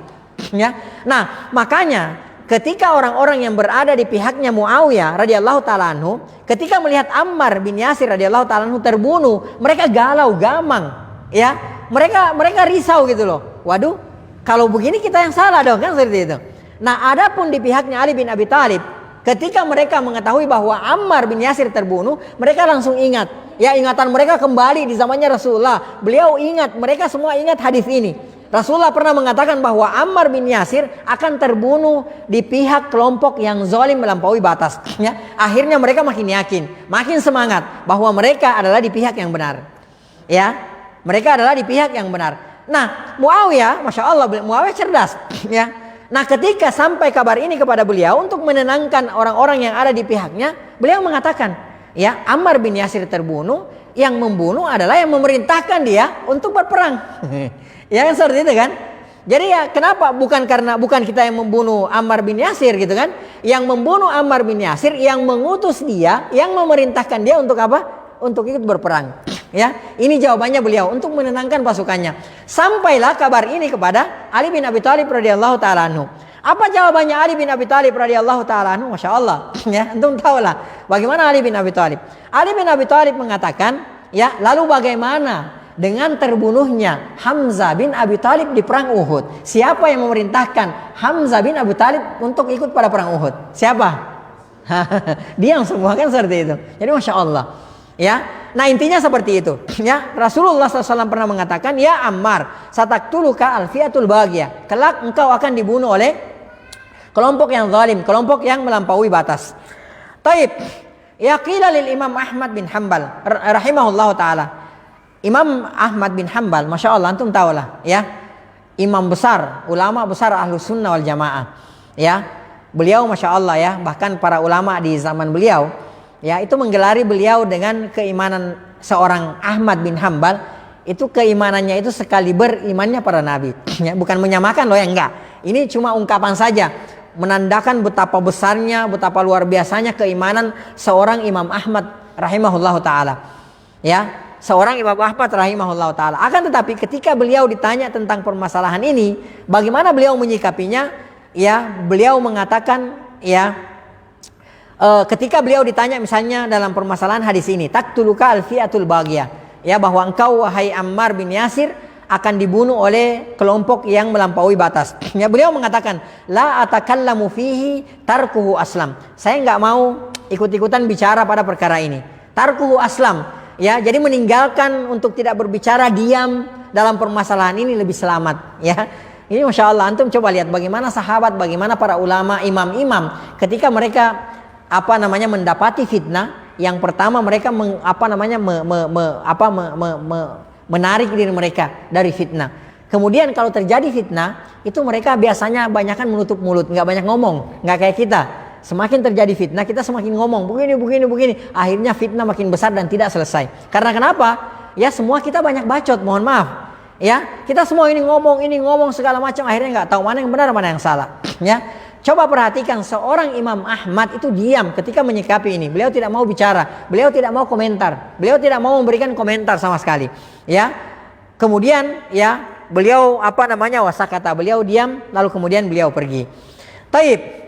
A: ya. Nah, makanya ketika orang-orang yang berada di pihaknya Muawiyah radhiyallahu taala anhu, ketika melihat Ammar bin Yasir radhiyallahu taala anhu terbunuh, mereka galau, gamang, ya. Mereka risau gitu loh. Waduh, kalau begini kita yang salah dong, kan seperti itu. Nah, adapun di pihaknya Ali bin Abi Thalib, ketika mereka mengetahui bahwa Ammar bin Yasir terbunuh, mereka langsung ingat. Ya, ingatan mereka kembali di zamannya Rasulullah. Beliau ingat, mereka semua ingat hadis ini. Rasulullah pernah mengatakan bahwa Ammar bin Yasir akan terbunuh di pihak kelompok yang zalim melampaui batas. Ya, akhirnya mereka makin yakin, makin semangat bahwa mereka adalah di pihak yang benar. Ya, mereka adalah di pihak yang benar. Nah, Muawiyah, masya Allah, Muawiyah cerdas. Ya, nah ketika sampai kabar ini kepada beliau untuk menenangkan orang-orang yang ada di pihaknya, beliau mengatakan, ya, Ammar bin Yasir terbunuh, yang membunuh adalah yang memerintahkan dia untuk berperang. Ya kan, seperti itu kan? Jadi ya, kenapa? Bukan kita yang membunuh Ammar bin Yasir gitu kan? Yang membunuh Ammar bin Yasir, yang mengutus dia, yang memerintahkan dia untuk apa? Untuk ikut berperang. Ya, ini jawabannya beliau untuk menenangkan pasukannya. Sampailah kabar ini kepada Ali bin Abi Thalib radhiyallahu taala anhu. Apa jawabannya Ali bin Abi Thalib radhiyallahu taala anhu? Masya Allah. Ya, antum tahulah bagaimana Ali bin Abi Thalib. Ali bin Abi Thalib mengatakan, ya, lalu bagaimana dengan terbunuhnya Hamzah bin Abi Thalib di perang Uhud? Siapa yang memerintahkan Hamzah bin Abi Thalib untuk ikut pada perang Uhud? Siapa? Diam semua kan seperti itu. Jadi masya Allah. Ya, nah intinya seperti itu. Ya, Rasulullah SAW pernah mengatakan, ya Ammar, sataktuluka alfiatul baghiyah. Kelak engkau akan dibunuh oleh kelompok yang zalim, kelompok yang melampaui batas. Taib. Ya, qila lil Imam Ahmad bin Hanbal rahimahullah taala. Imam Ahmad bin Hanbal, masya Allah, antum tahulah, ya, imam besar, ulama besar Ahlus Sunnah wal Jamaah. Ya, beliau masya Allah, ya, bahkan para ulama di zaman beliau, ya, itu menggelari beliau dengan keimanan seorang Ahmad bin Hanbal. Itu keimanannya itu sekaliber imannya para nabi. Ya, bukan menyamakan loh, ya, enggak. Ini cuma ungkapan saja, menandakan betapa besarnya, betapa luar biasanya keimanan seorang Imam Ahmad rahimahullahu taala. Ya, seorang Imam Ahmad rahimahullahu taala. Akan tetapi ketika beliau ditanya tentang permasalahan ini, bagaimana beliau menyikapinya? Ya, beliau mengatakan, ya, ketika beliau ditanya misalnya dalam permasalahan hadis ini, taktuluka alfiatul baghiyah, ya, bahwa engkau wahai Ammar bin Yasir akan dibunuh oleh kelompok yang melampaui batas. Ya, beliau mengatakan, la atakallamu fihi tarkuhu aslam. Saya enggak mau ikut-ikutan bicara pada perkara ini. Tarkuhu aslam, ya, jadi meninggalkan untuk tidak berbicara, diam dalam permasalahan ini lebih selamat. Ya, ini masya Allah, antum coba lihat bagaimana sahabat, bagaimana para ulama, imam-imam ketika mereka mendapati fitnah, yang pertama mereka menarik diri mereka dari fitnah. Kemudian kalau terjadi fitnah, itu mereka biasanya banyakan menutup mulut, nggak banyak ngomong, nggak kayak kita. Semakin terjadi fitnah, kita semakin ngomong, begini. Akhirnya fitnah makin besar dan tidak selesai. Karena kenapa? Ya, semua kita banyak bacot, mohon maaf. Ya, kita semua ini ngomong segala macam, akhirnya nggak tahu mana yang benar, mana yang salah. Ya. Coba perhatikan seorang Imam Ahmad itu diam ketika menyikapi ini. Beliau tidak mau bicara, beliau tidak mau komentar, beliau tidak mau memberikan komentar sama sekali. Ya, kemudian ya beliau wasakata, beliau diam, lalu kemudian beliau pergi. Taib.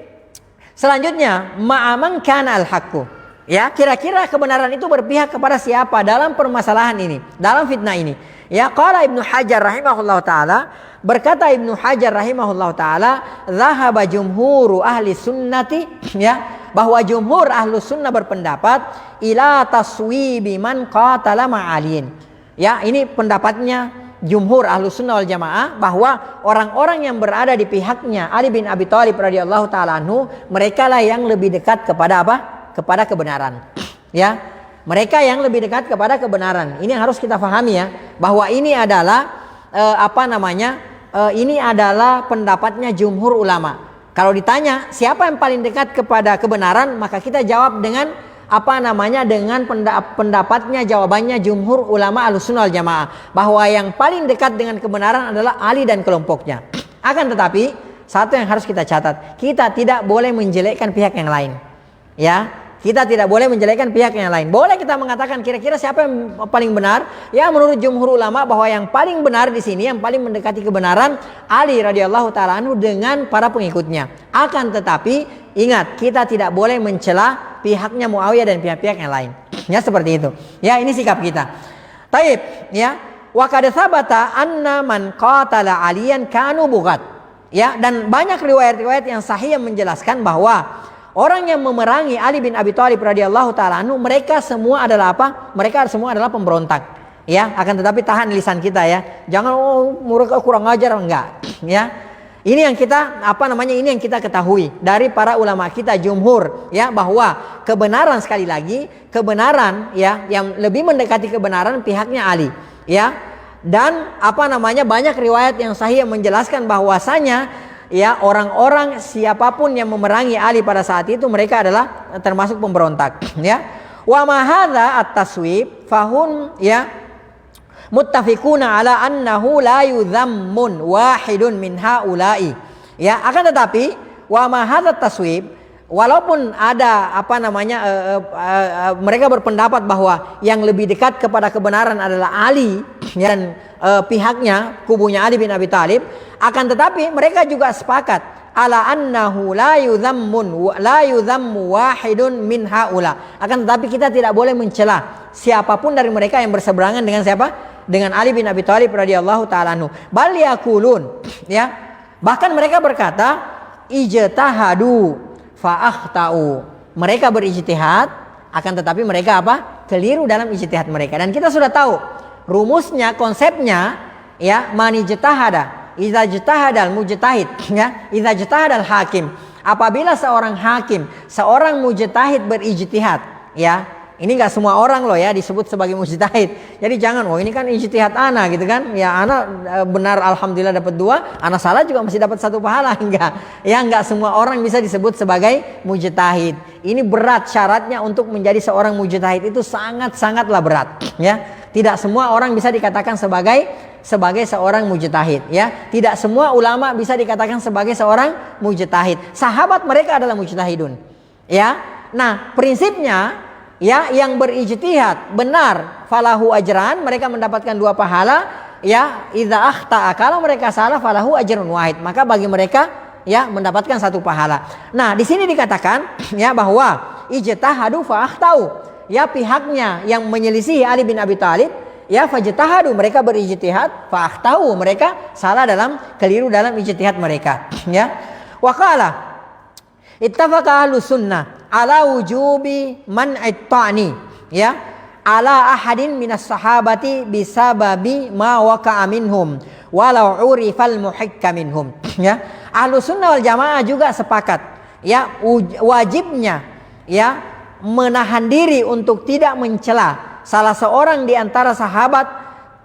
A: Selanjutnya, ma'aman kana al-haqqu. Ya, kira-kira kebenaran itu berpihak kepada siapa dalam permasalahan ini, dalam fitnah ini? Ya, qala Ibnu Hajar rahimahullah taala, berkata Ibnu Hajar rahimahullah taala, zahaba jumhuru ahli sunnati, ya, bahwa jumhur ahlu sunnah berpendapat ila taswibi man qatala ma'aliin. Ya, ini pendapatnya jumhur ahlu sunnah wal jamaah, bahwa orang-orang yang berada di pihaknya Ali bin Abi Thalib radhiyallahu taala anhu, mereka lah yang lebih dekat kepada apa? Kepada kebenaran. Ya, mereka yang lebih dekat kepada kebenaran. Ini yang harus kita pahami ya, bahwa ini adalah ini adalah pendapatnya jumhur ulama. Kalau ditanya siapa yang paling dekat kepada kebenaran, maka kita jawab dengan dengan pendapatnya, jawabannya jumhur ulama Ahlussunnah wal Jamaah, bahwa yang paling dekat dengan kebenaran adalah Ali dan kelompoknya. Akan tetapi satu yang harus kita catat, kita tidak boleh menjelekkan pihak yang lain. Ya, kita tidak boleh menjelekkan pihak yang lain. Boleh kita mengatakan kira-kira siapa yang paling benar? Ya, menurut jumhur ulama bahwa yang paling benar di sini, yang paling mendekati kebenaran, Ali radhiyallahu taala anhu dengan para pengikutnya. Akan tetapi ingat, kita tidak boleh mencela pihaknya Muawiyah dan pihak-pihak yang lain. Ya, seperti itu. Ya, ini sikap kita. Taib, ya. Wa qad tsabata anna man qatala aliyan kanu bughat. Ya, dan banyak riwayat-riwayat yang sahih yang menjelaskan bahwa orang yang memerangi Ali bin Abi Thalib radhiyallahu taala anhu, mereka semua adalah apa? Mereka semua adalah pemberontak. Ya, akan tetapi tahan lisan kita ya. Jangan mereka kurang ajar, enggak. Ya. Ini yang kita ini yang kita ketahui dari para ulama kita jumhur ya, bahwa kebenaran, sekali lagi, kebenaran ya yang lebih mendekati kebenaran pihaknya Ali, ya. Dan banyak riwayat yang sahih yang menjelaskan bahwasanya ya, orang-orang siapapun yang memerangi Ali pada saat itu, mereka adalah termasuk pemberontak. Ya, wa ma hadza at-taswib fahum ya muttafiquna ala annahu la yudhammun wahidun min haula'i. Ya, akan tetapi wa ma hadza at-taswib, walaupun ada mereka berpendapat bahwa yang lebih dekat kepada kebenaran adalah Ali dan pihaknya, kubunya Ali bin Abi Thalib, akan tetapi mereka juga sepakat ala annahu la yudhammu wahidun min haula. Akan tetapi kita tidak boleh mencela siapapun dari mereka yang berseberangan dengan siapa? Dengan Ali bin Abi Thalib radhiyallahu taala anhu. Bal yaqulun, ya. Bahkan mereka berkata ijtahadu fa akhtau. Mereka berijtihad, akan tetapi mereka keliru dalam ijtihad mereka. Dan kita sudah tahu rumusnya, konsepnya, ya, mani ijtahada, idza ijtahadal mujtahid, ya, idza ijtahadal hakim. Apabila seorang hakim, seorang mujtahid berijtihad, ya, ini enggak semua orang loh ya disebut sebagai mujtahid. Jadi jangan, ini kan ijtihad ana gitu kan. Ya, ana benar alhamdulillah dapat 2, ana salah juga masih dapat 1 pahala, enggak. Ya, enggak semua orang bisa disebut sebagai mujtahid. Ini berat syaratnya untuk menjadi seorang mujtahid, itu sangat-sangatlah berat, ya. Tidak semua orang bisa dikatakan sebagai seorang mujtahid, ya. Tidak semua ulama bisa dikatakan sebagai seorang mujtahid. Sahabat mereka adalah mujtahidun, ya. Nah, prinsipnya, ya, yang berijtihad benar falahu ajran, mereka mendapatkan 2 pahala, ya. Idza akhta'a, kalau mereka salah falahu ajrun wahid, maka bagi mereka, ya, mendapatkan 1 pahala. Nah, di sini dikatakan, ya, bahwa ijtahadu fa akhtau. Ya, pihaknya yang menyelisihi Ali bin Abi Thalib, ya, fajtahadu, mereka berijtihad, fa akhtau, mereka salah keliru dalam ijtihad mereka, ya. Wa qala ittafaqa ahlus sunnah ala wujubi man'it ta'ni, ya, ala ahadin minas sahabati bisababi ma waqa'a minhum walau urifal muhikka minhum, ya. Ahlus sunnah wal jamaah juga sepakat, ya, wajibnya, ya, menahan diri untuk tidak mencela salah seorang di antara sahabat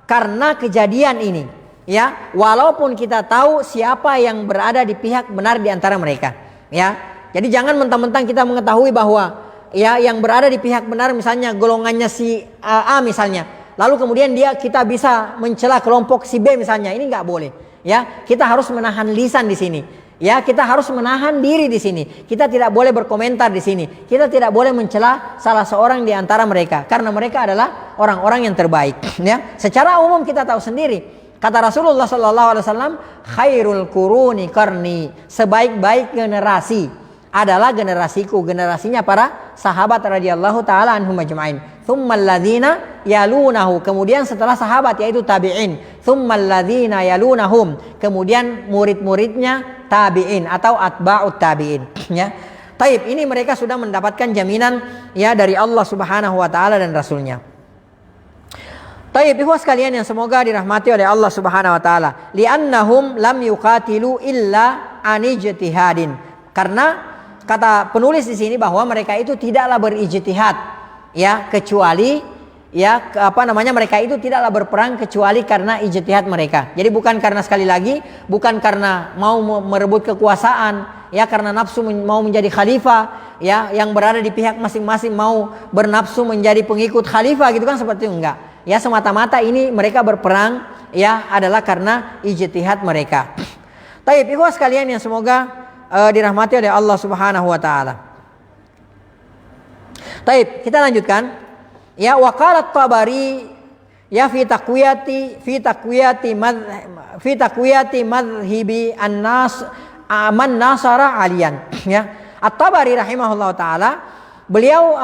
A: karena kejadian ini, ya, walaupun kita tahu siapa yang berada di pihak benar di antara mereka, ya. Jadi jangan mentang-mentang kita mengetahui bahwa, ya, yang berada di pihak benar misalnya golongannya si A misalnya, lalu kemudian kita bisa mencela kelompok si B misalnya, ini nggak boleh, ya. Kita harus menahan lisan di sini. Ya, kita harus menahan diri di sini. Kita tidak boleh berkomentar di sini. Kita tidak boleh mencela salah seorang di antara mereka, karena mereka adalah orang-orang yang terbaik. Ya, secara umum kita tahu sendiri. Kata Rasulullah SAW, khairul quruni qarni, sebaik-baik generasi adalah generasiku, generasinya para sahabat radhiyallahu taala anhum ajma'in. Tsummal ladzina yalunahu, kemudian setelah sahabat yaitu tabi'in, tsummal ladzina yalunahum, kemudian murid-muridnya tabi'in atau atba'ut tabi'in, ya. Taib, ini mereka sudah mendapatkan jaminan ya dari Allah Subhanahu wa taala dan rasulnya. Taib, ikhwas sekalian yang semoga dirahmati oleh Allah Subhanahu wa taala. Li'annahum lam yuqatilu illa an ijtihadin. Karena kata penulis di sini bahwa mereka itu tidaklah berijtihad ya, kecuali ya mereka itu tidaklah berperang kecuali karena ijtihad mereka. Jadi bukan karena, sekali lagi, bukan karena mau merebut kekuasaan ya, karena nafsu mau menjadi khalifah ya, yang berada di pihak masing-masing mau bernafsu menjadi pengikut khalifah gitu kan, seperti itu enggak. Ya, semata-mata ini mereka berperang ya adalah karena ijtihad mereka. Taib, ikhwas sekalian yang semoga dirahmati oleh Allah Subhanahu wa taala. Taib, kita lanjutkan. Ya, waqalat Tabari ya fi taqwiyati madhhibi an-nas man nasara aliyan. Ya, At-Tabari rahimahullah taala, beliau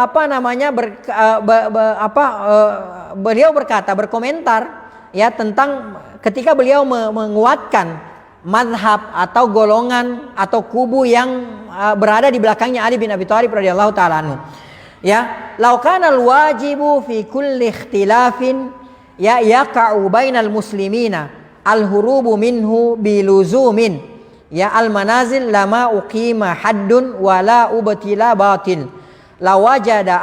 A: beliau berkata, berkomentar ya tentang ketika beliau menguatkan mazhab atau golongan atau kubu yang berada di belakangnya Ali bin Abi Thalib radhiyallahu taala anhu. Ya, law kana al-wajibu fi kulli ikhtilafin ya yaqa'u bainal muslimina al-hurubu minhu biluzumin ya al-manazil lama uqima haddun wala ubtila batil. Lawajada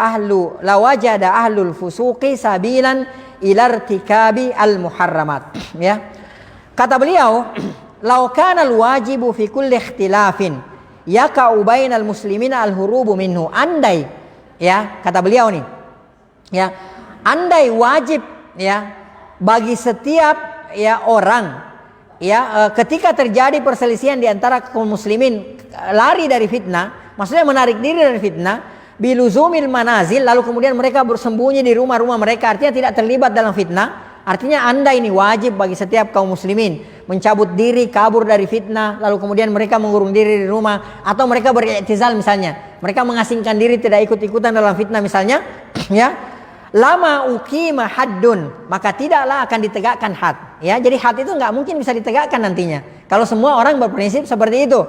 A: ahlul fusuqi sabilan ila irtikabi al muharramat. Ya, kata beliau, law kana al wajibu fi kulli ikhtilafin yaqa'u bainal muslimina al hurubu minhu, andai ya, kata beliau nih ya, andai wajib ya bagi setiap ya orang ya ketika terjadi perselisihan di antara kaum muslimin lari dari fitnah, maksudnya menarik diri dari fitnah, biluzumil manazil, lalu kemudian mereka bersembunyi di rumah-rumah mereka, artinya tidak terlibat dalam fitnah. Artinya anda ini wajib bagi setiap kaum muslimin mencabut diri, kabur dari fitnah, lalu kemudian mereka mengurung diri di rumah, atau mereka beri'tizal misalnya, mereka mengasingkan diri, tidak ikut-ikutan dalam fitnah misalnya ya. Lama uqima haddun, maka tidaklah akan ditegakkan had ya. Jadi had itu nggak mungkin bisa ditegakkan nantinya kalau semua orang berprinsip seperti itu.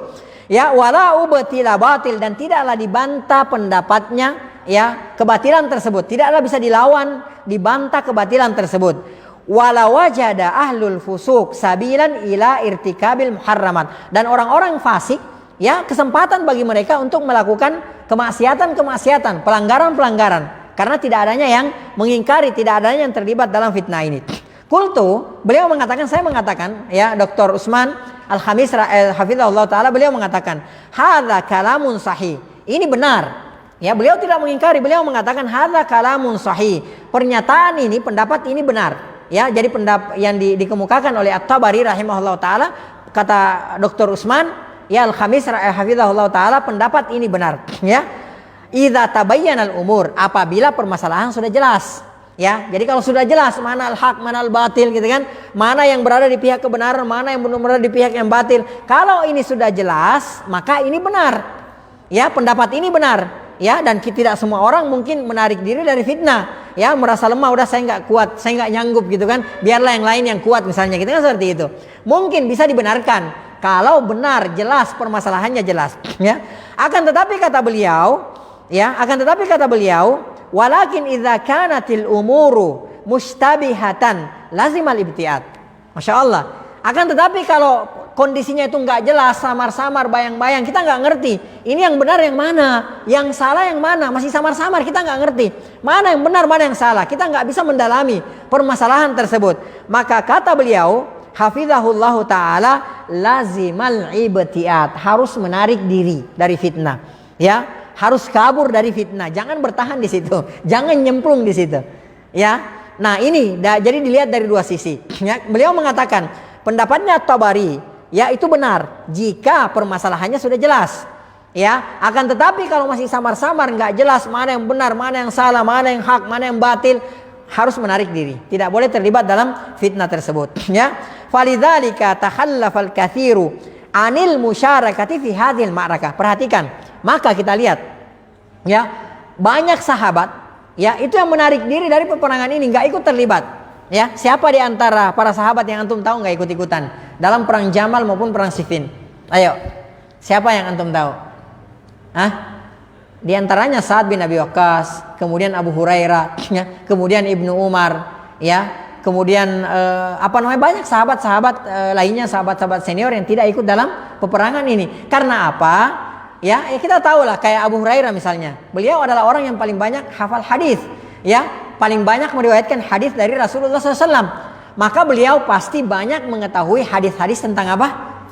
A: Ya, wala ubtila batil, dan tidaklah dibantah pendapatnya ya, kebatilan tersebut tidaklah bisa dilawan, dibantah kebatilan tersebut. Wala wajada ahlul fusuq sabilan ila irtikabil muharramat, dan orang-orang fasik ya kesempatan bagi mereka untuk melakukan kemaksiatan-kemaksiatan, pelanggaran-pelanggaran, karena tidak adanya yang mengingkari, tidak adanya yang terlibat dalam fitnah ini. Kultu, beliau mengatakan, saya mengatakan ya, Dr. Utsman Al-Khamis hafizahullah taala, beliau mengatakan hadza kalamun sahih, ini benar ya, beliau tidak mengingkari, beliau mengatakan hadza kalamun sahih, pernyataan ini, pendapat ini benar ya. Jadi pendapat yang dikemukakan oleh At-Tabari rahimahullah taala, kata Dr. Utsman ya Al-Khamis hafizahullah taala, pendapat ini benar ya. Idza tabayyana al-umur, apabila permasalahan sudah jelas ya. Jadi kalau sudah jelas mana al-haq, mana al-batil gitu kan, mana yang berada di pihak kebenaran, mana yang berada di pihak yang batil, kalau ini sudah jelas maka ini benar ya, pendapat ini benar ya. Dan tidak semua orang mungkin menarik diri dari fitnah ya, merasa lemah, udah saya nggak kuat, saya nggak nyanggup gitu kan, biarlah yang lain yang kuat misalnya gitu kan, seperti itu. Mungkin bisa dibenarkan kalau benar, jelas, permasalahannya jelas ya. Akan tetapi kata beliau ya, walakin idza kanatil umuru mustabihatan lazimal ibtiat. Masya Allah. Akan tetapi kalau kondisinya itu nggak jelas, samar-samar, bayang-bayang, kita nggak ngerti ini yang benar yang mana, yang salah yang mana, masih samar-samar, kita nggak ngerti mana yang benar, mana yang salah, kita nggak bisa mendalami permasalahan tersebut. Maka kata beliau hafizahullahu taala, lazimal ibtiat, harus menarik diri dari fitnah ya, harus kabur dari fitnah, jangan bertahan di situ, jangan nyemplung di situ ya. Nah ini jadi dilihat dari dua sisi ya. Beliau mengatakan pendapatnya Tabari ya itu benar jika permasalahannya sudah jelas ya. Akan tetapi kalau masih samar-samar, nggak jelas mana yang benar, mana yang salah, mana yang hak, mana yang batil, harus menarik diri, tidak boleh terlibat dalam fitnah tersebut ya. Falidzalika takhallafal katsiru anil musyarakati fi hadhil ma'rakah. Perhatikan, maka kita lihat ya, banyak sahabat Ya, itu yang menarik diri dari peperangan ini, nggak ikut terlibat. Ya, siapa di antara para sahabat yang antum tahu nggak ikut-ikutan dalam perang Jamal maupun perang Siffin? Ayo, siapa yang antum tahu? Hah? Di antaranya Sa'ad bin Abi Waqqas, kemudian Abu Hurairah, ya, kemudian Ibnu Umar, ya, kemudian banyak sahabat-sahabat lainnya, sahabat-sahabat senior yang tidak ikut dalam peperangan ini. Karena apa? Ya, kita tahu lah kayak Abu Hurairah misalnya. Beliau adalah orang yang paling banyak hafal hadis, ya, paling banyak meriwayatkan hadis dari Rasulullah SAW. Maka beliau pasti banyak mengetahui hadis-hadis tentang apa?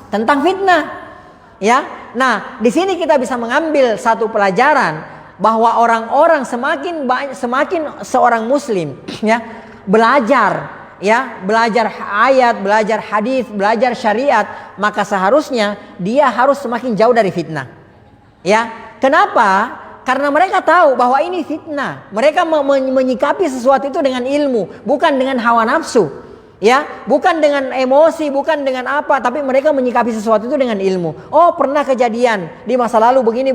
A: Tentang fitnah. Ya, nah di sini kita bisa mengambil satu pelajaran bahwa orang-orang semakin seorang Muslim, ya, belajar ayat, belajar hadis, belajar syariat, maka seharusnya dia harus semakin jauh dari fitnah. Ya, kenapa? Karena mereka tahu bahwa ini fitnah. Mereka menyikapi sesuatu itu dengan ilmu, bukan dengan hawa nafsu. Ya, bukan dengan emosi, bukan dengan apa, tapi mereka menyikapi sesuatu itu dengan ilmu. Oh, pernah kejadian di masa lalu begini.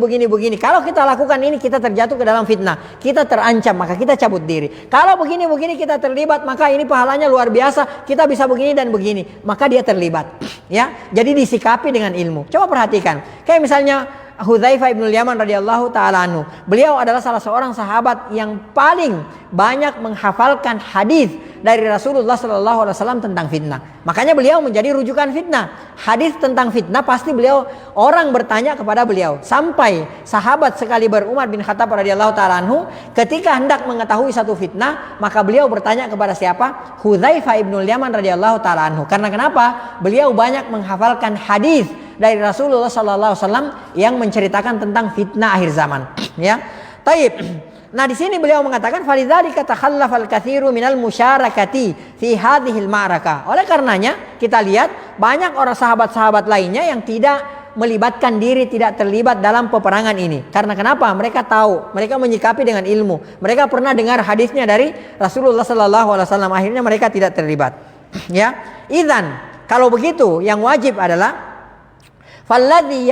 A: Kalau kita lakukan ini, kita terjatuh ke dalam fitnah, kita terancam, maka kita cabut diri. Kalau begini kita terlibat, maka ini pahalanya luar biasa, kita bisa begini dan begini, maka dia terlibat. Ya, jadi disikapi dengan ilmu. Coba perhatikan, kayak misalnya Hudzaifah ibn Yaman radhiyallahu taala anhu. Beliau adalah salah seorang sahabat yang paling banyak menghafalkan hadis dari Rasulullah sallallahu alaihi wasallam tentang fitnah. Makanya beliau menjadi rujukan fitnah. Hadis tentang fitnah pasti orang bertanya kepada beliau. Sampai sahabat sekaliber Umar bin Khattab radhiyallahu taala anhu ketika hendak mengetahui satu fitnah, maka beliau bertanya kepada siapa? Hudzaifah ibn Yaman radhiyallahu taala anhu. Karena kenapa? Beliau banyak menghafalkan hadis dari Rasulullah sallallahu alaihi wasallam yang menceritakan tentang fitnah akhir zaman. Ya. Taib. Nah, di sini beliau mengatakan falidzalika takhallafal katsiru minal musyarakati fi hadhil ma'rakah. Oleh karenanya kita lihat banyak orang sahabat-sahabat lainnya yang tidak melibatkan diri, tidak terlibat dalam peperangan ini. Karena kenapa? Mereka tahu, mereka menyikapi dengan ilmu. Mereka pernah dengar hadisnya dari Rasulullah sallallahu alaihi wasallam, akhirnya mereka tidak terlibat. Ya. Idzan, kalau begitu yang wajib adalah falladhi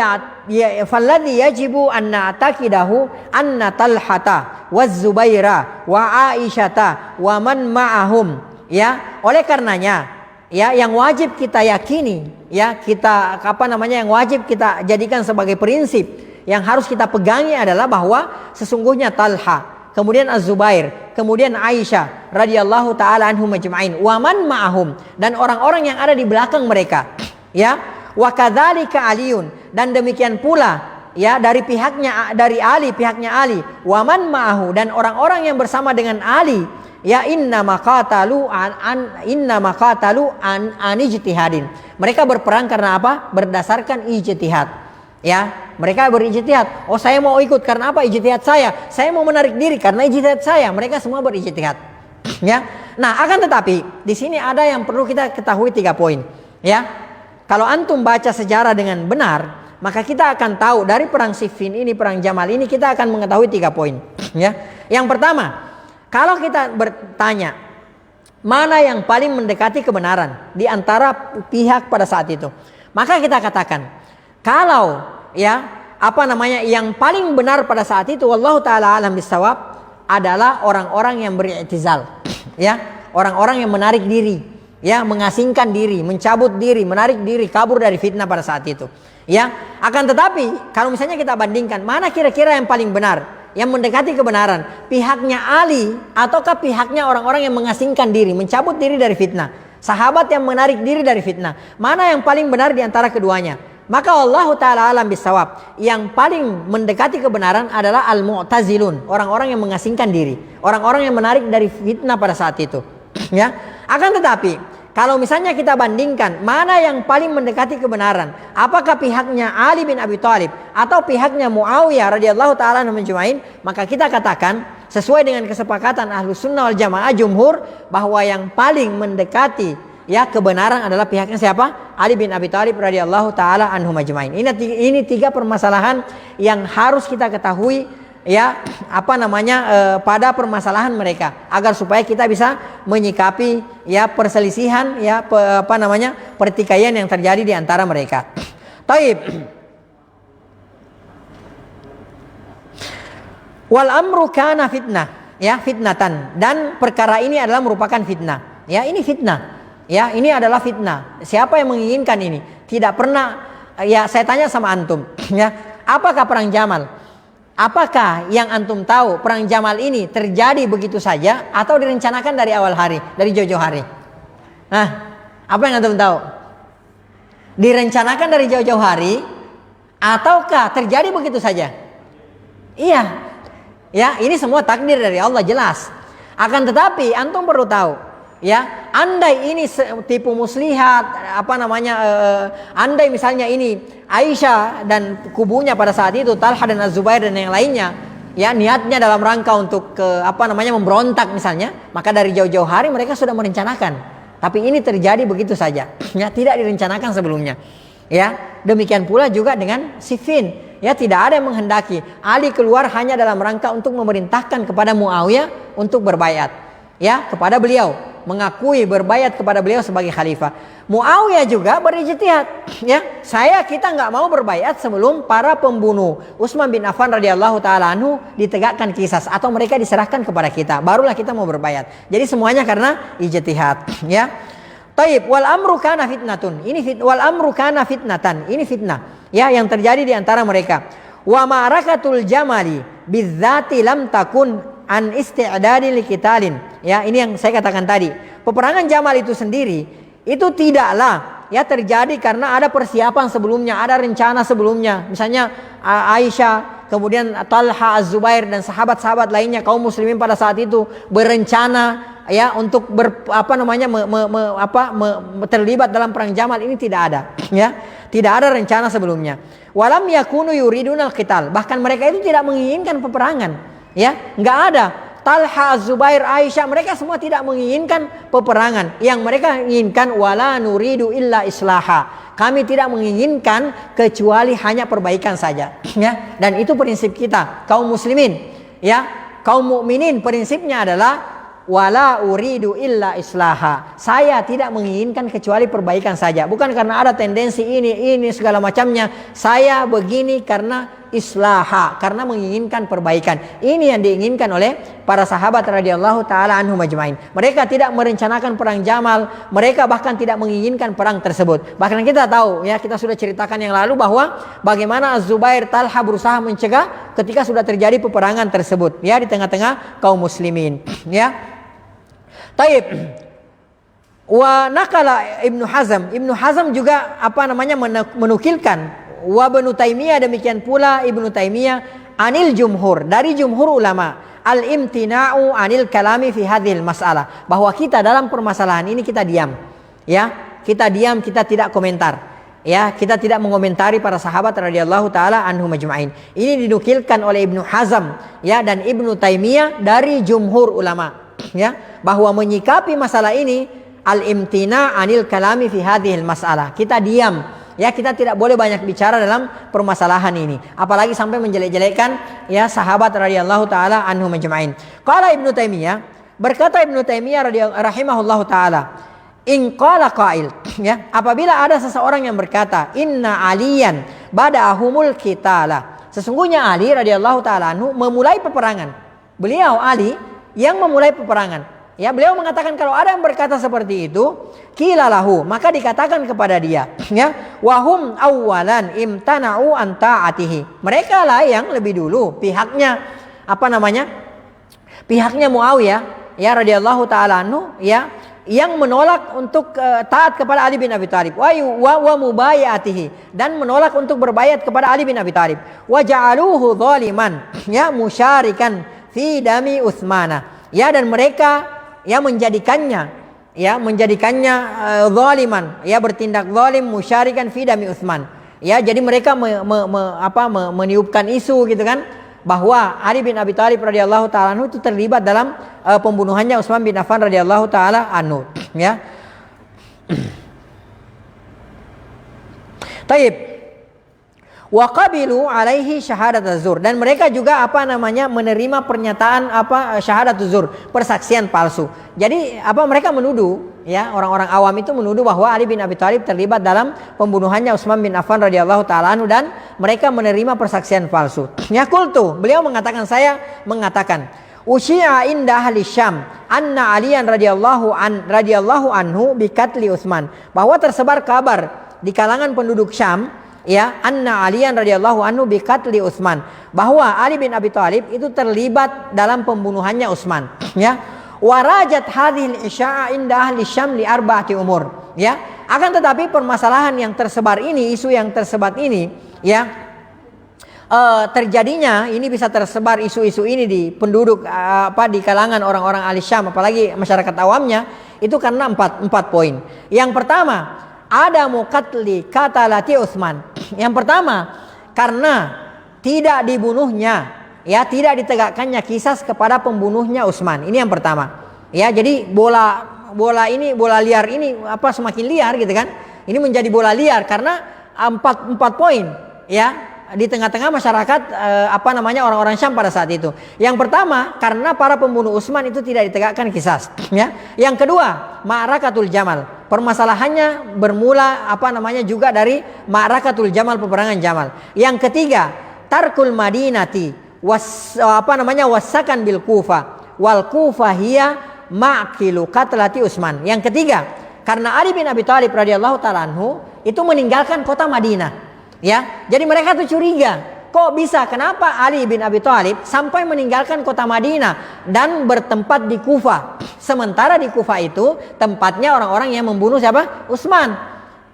A: yajibu an na'taqidahu anna Talhata wa Zubaira wa Aisyata wa man ma'ahum. Ya, oleh karenanya ya yang wajib kita yakini, ya, yang wajib kita jadikan sebagai prinsip yang harus kita pegangi adalah bahwa sesungguhnya Talha, kemudian Az-Zubair, kemudian Aisyah radhiyallahu taala anhum ajma'in wa man ma'ahum, dan orang-orang yang ada di belakang mereka, ya. Wa kadzalika Aliun, dan demikian pula ya dari Ali, pihaknya Ali, wa man ma'ahu, dan orang-orang yang bersama dengan Ali, ya, inna maqatalu an ijtihadin. Mereka berperang karena apa? Berdasarkan ijtihad. Ya, mereka berijtihad. Oh, saya mau ikut karena apa? Ijtihad saya. Saya mau menarik diri karena ijtihad saya. Mereka semua berijtihad. Ya. Nah, akan tetapi di sini ada yang perlu kita ketahui 3 poin. Ya. Kalau antum baca sejarah dengan benar, maka kita akan tahu dari perang Siffin ini, perang Jamal ini, kita akan mengetahui 3 poin. Ya. Yang pertama, kalau kita bertanya mana yang paling mendekati kebenaran di antara pihak pada saat itu, maka kita katakan kalau yang paling benar pada saat itu, wallahu taala alam bisawab, adalah orang-orang yang beri'tizal, ya, orang-orang yang menarik diri. Ya, mengasingkan diri, mencabut diri, menarik diri, kabur dari fitnah pada saat itu. Ya, akan tetapi kalau misalnya kita bandingkan mana kira-kira yang paling benar, yang mendekati kebenaran, pihaknya Ali ataukah pihaknya orang-orang yang mengasingkan diri, mencabut diri dari fitnah, sahabat yang menarik diri dari fitnah, mana yang paling benar di antara keduanya? Maka Allah taala alam bisawab, yang paling mendekati kebenaran adalah al-mu'tazilun, orang-orang yang mengasingkan diri, orang-orang yang menarik dari fitnah pada saat itu. Ya, akan tetapi kalau misalnya kita bandingkan mana yang paling mendekati kebenaran, apakah pihaknya Ali bin Abi Thalib atau pihaknya Muawiyah radhiyallahu taala anhu majma'in, maka kita katakan sesuai dengan kesepakatan Ahlus Sunnah wal Jamaah jumhur bahwa yang paling mendekati ya kebenaran adalah pihaknya siapa? Ali bin Abi Thalib radhiyallahu taala anhu majma'in. Ini 3 permasalahan yang harus kita ketahui, ya, pada permasalahan mereka, agar supaya kita bisa menyikapi ya perselisihan, ya, pertikaian yang terjadi di antara mereka. Taib. Wal amru kana fitnah. ya fitnatan, dan perkara ini adalah merupakan fitnah. Ya, ini fitnah. Ya, ini adalah fitnah. Siapa yang menginginkan ini? Tidak pernah. Ya, saya tanya sama antum, ya, apakah perang Jamal? Apakah yang antum tahu perang Jamal ini terjadi begitu saja atau direncanakan dari awal hari, dari jauh-jauh hari? Nah, apa yang antum tahu? Direncanakan dari jauh-jauh hari ataukah terjadi begitu saja? Iya. Ya, ini semua takdir dari Allah, jelas. Akan tetapi antum perlu tahu, ya, andai ini tipu muslihat, andai misalnya ini Aisyah dan kubunya pada saat itu, Talha dan Az-Zubair dan yang lainnya, ya, niatnya dalam rangka untuk memberontak misalnya, maka dari jauh-jauh hari mereka sudah merencanakan. Tapi ini terjadi begitu saja, ya, tidak direncanakan sebelumnya. Ya, demikian pula juga dengan Siffin. Ya, tidak ada yang menghendaki. Ali keluar hanya dalam rangka untuk memerintahkan kepada Muawiyah untuk berbayat, ya, kepada beliau, mengakui berbayat kepada beliau sebagai khalifah. Muawiyah juga berijtihad, ya, kita nggak mau berbayat sebelum para pembunuh Utsman bin Affan radhiyallahu taala anhu ditegakkan qisas atau mereka diserahkan kepada kita, barulah kita mau berbayat. Jadi semuanya karena ijtihad, ya. Taib, wal amru kana fitnatun. Wal amru kana fitnatan. Ini fitnah, ya, yang terjadi di antara mereka. Wa ma'rakatul jamali bidzati lam takun an isti'dadi liqitalin. Ya, ini yang saya katakan tadi. Peperangan Jamal itu sendiri itu tidaklah, ya, terjadi karena ada persiapan sebelumnya, ada rencana sebelumnya. Misalnya Aisyah, kemudian Talha, Az-Zubair dan sahabat-sahabat lainnya kaum muslimin pada saat itu berencana, ya, untuk terlibat dalam perang Jamal. Ini tidak ada, ya, tidak ada rencana sebelumnya. Walam yakunu yuridunal qital, bahkan mereka itu tidak menginginkan peperangan, ya, nggak ada. Talha, Az-Zubair, Aisyah, mereka semua tidak menginginkan peperangan. Yang mereka inginkan, wala nuridu illa islaha, kami tidak menginginkan kecuali hanya perbaikan saja, ya. Dan itu prinsip kita kaum muslimin, ya, kaum mukminin, prinsipnya adalah wala uridu illa islaha. Saya tidak menginginkan kecuali perbaikan saja. Bukan karena ada tendensi ini segala macamnya. Saya begini karena islaha, karena menginginkan perbaikan. Ini yang diinginkan oleh para sahabat radhiyallahu taala anhum ajmain. Mereka tidak merencanakan perang Jamal, mereka bahkan tidak menginginkan perang tersebut. Bahkan kita tahu, ya, kita sudah ceritakan yang lalu bahwa bagaimana Az-Zubair, Talha berusaha mencegah ketika sudah terjadi peperangan tersebut, ya, di tengah-tengah kaum muslimin, ya. Taib. Wa nakala Ibnu Hazm juga menukilkan, wa Ibnu Taimiyah, demikian pula Ibnu Taimiyah, anil jumhur, dari jumhur ulama, al-imtina'u anil kalami fi hadhil mas'alah, bahwa kita dalam permasalahan ini kita diam, ya, kita diam, kita tidak komentar, ya, kita tidak mengomentari para sahabat radhiyallahu taala anhum ajma'in. Ini dinukilkan oleh Ibnu Hazm, ya, dan Ibnu Taimiyah dari jumhur ulama, ya, bahwa menyikapi masalah ini al-imtina anil kalami fi hadhil mas'alah, kita diam, ya, kita tidak boleh banyak bicara dalam permasalahan ini, apalagi sampai menjelek-jelekkan, ya, sahabat radhiyallahu taala anhum ajma'in. Qala Ibnu Taimiyah, berkata Ibnu Taimiyah rahimahullahu taala, in qala qail, ya, apabila ada seseorang yang berkata, inna aliyan bada'ahumul qitala, sesungguhnya Ali radhiyallahu taala anhu memulai peperangan. Beliau Ali yang memulai peperangan. Ya, beliau mengatakan kalau ada yang berkata seperti itu, qila lahu, maka dikatakan kepada dia, ya, wahum awwalan imtana'u an ta'atihi. Mereka lah yang lebih dulu pihaknya pihaknya Muawiyah, ya, radhiyallahu taala anhu, ya, yang menolak untuk taat kepada Ali bin Abi Thalib, wa mubayatihi, dan menolak untuk berbayat kepada Ali bin Abi Thalib, wa ja'aluhu zaliman, ya, musyarikan fi dami Utsmana, ya, dan mereka, ya, menjadikannya zaliman, ya, bertindak zalim, musyarikan fi dami Utsman, ya, jadi mereka meniupkan isu, gitu kan, bahwa Ali bin Abi Thalib radhiyallahu taala anhu itu terlibat dalam pembunuhannya Utsman bin Affan radhiyallahu taala anhu, ya. Taib. Wa qabilu alaihi syahadat az-zur, dan mereka juga menerima pernyataan syahadat az-zur, persaksian palsu. Jadi mereka menuduh, ya, orang-orang awam itu menuduh bahwa Ali bin Abi Thalib terlibat dalam pembunuhannya Utsman bin Affan radhiyallahu taala anhu, dan mereka menerima persaksian palsu. Ya, qultu, beliau mengatakan, saya mengatakan, Usyi'a inda ahli Syam anna Aliyan radhiyallahu anhu bikatli Utsman, bahwa tersebar kabar di kalangan penduduk Syam, ya, anna Aliyan radhiyallahu anhu bikatli Utsman, bahwa Ali bin Abi Thalib itu terlibat dalam pembunuhannya Utsman, ya. Warajat hadhil isya'a inda ahli Syam li arba'ati umur, ya. Akan tetapi permasalahan yang tersebar ini, isu yang tersebar ini, ya, terjadinya ini bisa tersebar isu-isu ini di penduduk di kalangan orang-orang ahli Syam, apalagi masyarakat awamnya, itu karena empat poin. Yang pertama, ada muqatli katalati Utsman. Yang pertama, karena tidak dibunuhnya, ya, tidak ditegakkannya kisas kepada pembunuhnya Utsman. Ini yang pertama. Ya, jadi bola liar ini semakin liar gitu kan. Ini menjadi bola liar karena empat poin, ya, di tengah-tengah masyarakat orang-orang Syam pada saat itu. Yang pertama, karena para pembunuh Utsman itu tidak ditegakkan kisas, ya. Yang kedua, Ma'rakatul Jamal. Permasalahannya bermula juga dari Ma'rakatul Jamal, peperangan Jamal. Yang ketiga, Tarkul Madinati wasakan bil Kufa wal Kufa hiya ma'kilu qatlati Utsman. Yang ketiga, karena Ali bin Abi Thalib radhiyallahu taala anhu itu meninggalkan kota Madinah. Ya, jadi mereka tuh curiga, kok bisa, kenapa Ali bin Abi Thalib sampai meninggalkan kota Madinah dan bertempat di Kufa, sementara di Kufa itu tempatnya orang-orang yang membunuh siapa? Utsman.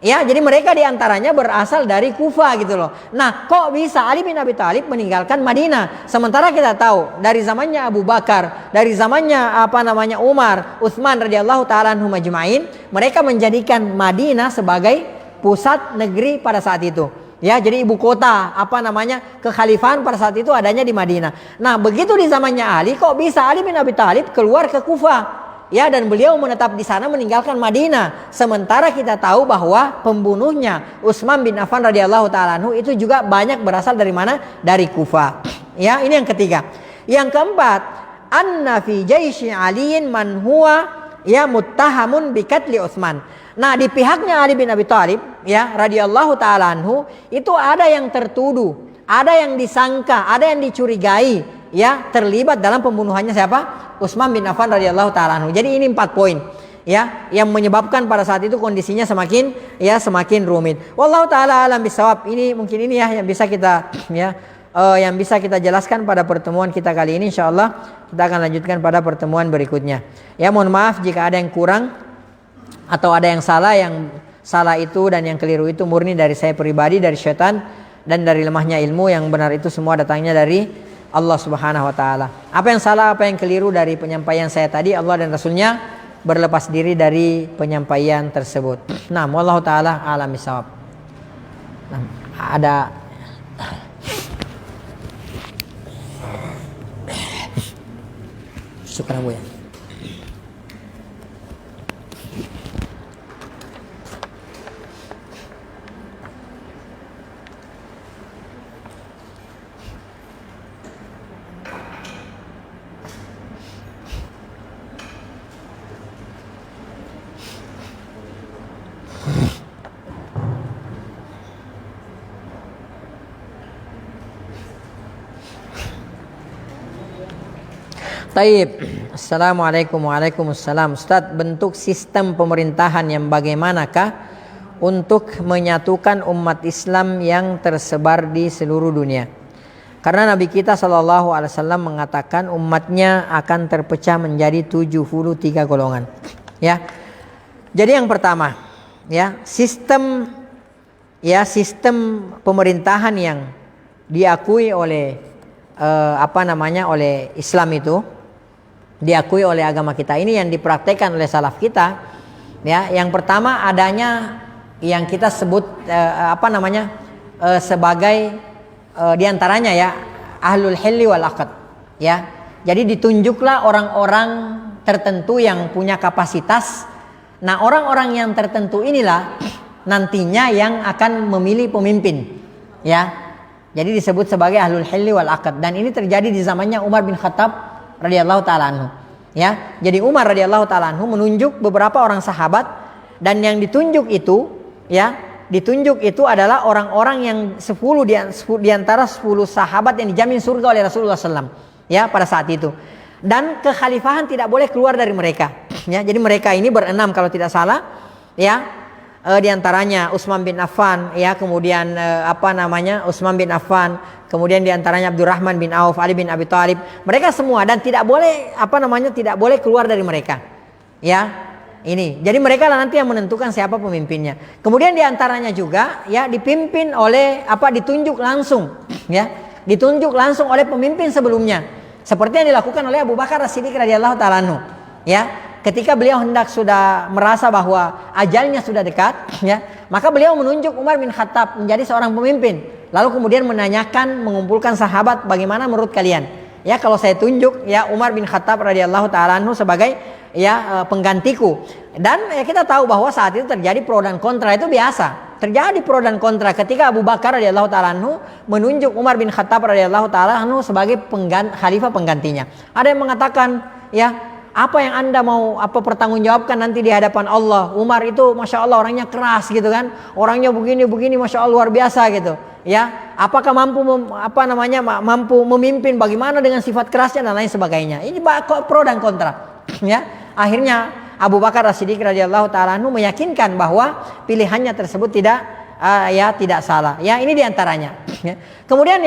A: Ya, jadi mereka diantaranya berasal dari Kufa gitu loh. Nah, kok bisa Ali bin Abi Thalib meninggalkan Madinah, sementara kita tahu dari zamannya Abu Bakar, dari zamannya Umar, Utsman radhiyallahu taala anhum ajma'in, mereka menjadikan Madinah sebagai pusat negeri pada saat itu. Ya, jadi ibu kota kekhalifahan pada saat itu adanya di Madinah. Nah, begitu di zamannya Ali, kok bisa Ali bin Abi Thalib keluar ke Kufa? Ya, dan beliau menetap di sana meninggalkan Madinah. Sementara kita tahu bahwa pembunuhnya Utsman bin Affan radhiyallahu taala anhu itu juga banyak berasal dari mana? Dari Kufa. Ya, ini yang ketiga. Yang keempat, anna fi jaisy aliin man huwa muttahamun bikatli Utsman. Nah, di pihaknya Ali bin Abi Thalib, ya, radhiyallahu taala anhu, itu ada yang tertuduh, ada yang disangka, ada yang dicurigai, ya, terlibat dalam pembunuhannya siapa? Utsman bin Affan radhiyallahu taala anhu. Jadi ini 4 poin, ya, yang menyebabkan pada saat itu kondisinya semakin rumit. Wallahu taala alam bisawab. Ini mungkin yang bisa kita yang bisa kita jelaskan pada pertemuan kita kali ini. Insyaallah kita akan lanjutkan pada pertemuan berikutnya. Ya, mohon maaf jika ada yang kurang atau ada yang salah itu dan yang keliru itu murni dari saya pribadi, dari syaitan dan dari lemahnya ilmu. Yang benar itu semua datangnya dari Allah Subhanahu wa taala. Apa yang salah, apa yang keliru dari penyampaian saya tadi, Allah dan Rasulnya berlepas diri dari penyampaian tersebut. Nah, wallahu taala alam bisawab. Nah, ada syukran Bu ya. Taib. Assalamualaikum. Waalaikumsalam. Ustaz, bentuk sistem pemerintahan yang bagaimanakah untuk menyatukan umat Islam yang tersebar di seluruh dunia? Karena Nabi kita SAW mengatakan umatnya akan terpecah menjadi 73 golongan. Ya. Jadi yang pertama, ya, sistem pemerintahan yang diakui oleh oleh Islam itu, diakui oleh agama kita ini, yang dipraktekkan oleh salaf kita, ya. Yang pertama adanya yang kita sebut sebagai diantaranya, ya, ahlul hilli wal aqd, ya. Jadi ditunjuklah orang-orang tertentu yang punya kapasitas. Nah, orang-orang yang tertentu inilah nantinya yang akan memilih pemimpin, ya. Jadi disebut sebagai ahlul hilli wal aqd, dan ini terjadi di zamannya Umar bin Khattab radhiyallahu taala anhu, ya. Jadi Umar radhiyallahu taala anhu menunjuk beberapa orang sahabat, dan yang ditunjuk itu, ya, adalah orang-orang yang 10 di antara 10 sahabat yang dijamin surga oleh Rasulullah SAW, ya, pada saat itu. dan kekhalifahan tidak boleh keluar dari mereka. Ya, jadi mereka ini berenam kalau tidak salah, ya. Di antaranya Utsman bin Affan, ya, kemudian Utsman bin Affan, kemudian di antaranya Abdurrahman bin Auf, Ali bin Abi Thalib. Mereka semua dan tidak boleh tidak boleh keluar dari mereka. Ya. Ini. Jadi mereka lah nanti yang menentukan siapa pemimpinnya. Kemudian di antaranya juga, ya, dipimpin oleh ditunjuk langsung, ya. Ditunjuk langsung oleh pemimpin sebelumnya. Seperti yang dilakukan oleh Abu Bakar As-Siddiq radhiyallahu taala anhu, ya. Ketika beliau hendak sudah merasa bahwa ajalnya sudah dekat, ya, maka beliau menunjuk Umar bin Khattab menjadi seorang pemimpin. Lalu kemudian menanyakan, mengumpulkan sahabat, bagaimana menurut kalian? Ya, kalau saya tunjuk, ya, Umar bin Khattab radhiyallahu taala anhu sebagai, ya, penggantiku. Dan ya, kita tahu bahwa saat itu terjadi pro dan kontra, itu biasa. Terjadi pro dan kontra ketika Abu Bakar radhiyallahu taala anhu menunjuk Umar bin Khattab radhiyallahu taala anhu sebagai khalifah penggantinya. Ada yang mengatakan, ya, apa yang Anda mau pertanggungjawabkan nanti di hadapan Allah? Umar itu Masya Allah orangnya keras gitu kan. Orangnya begini Masya Allah luar biasa gitu. Ya, apakah mampu mampu memimpin, bagaimana dengan sifat kerasnya dan lain sebagainya. Ini pro dan kontra. Ya, akhirnya Abu Bakar As-Siddiq radhiyallahu taala anhu meyakinkan bahwa pilihannya tersebut tidak salah. Ya, ini diantaranya. Ya. Kemudian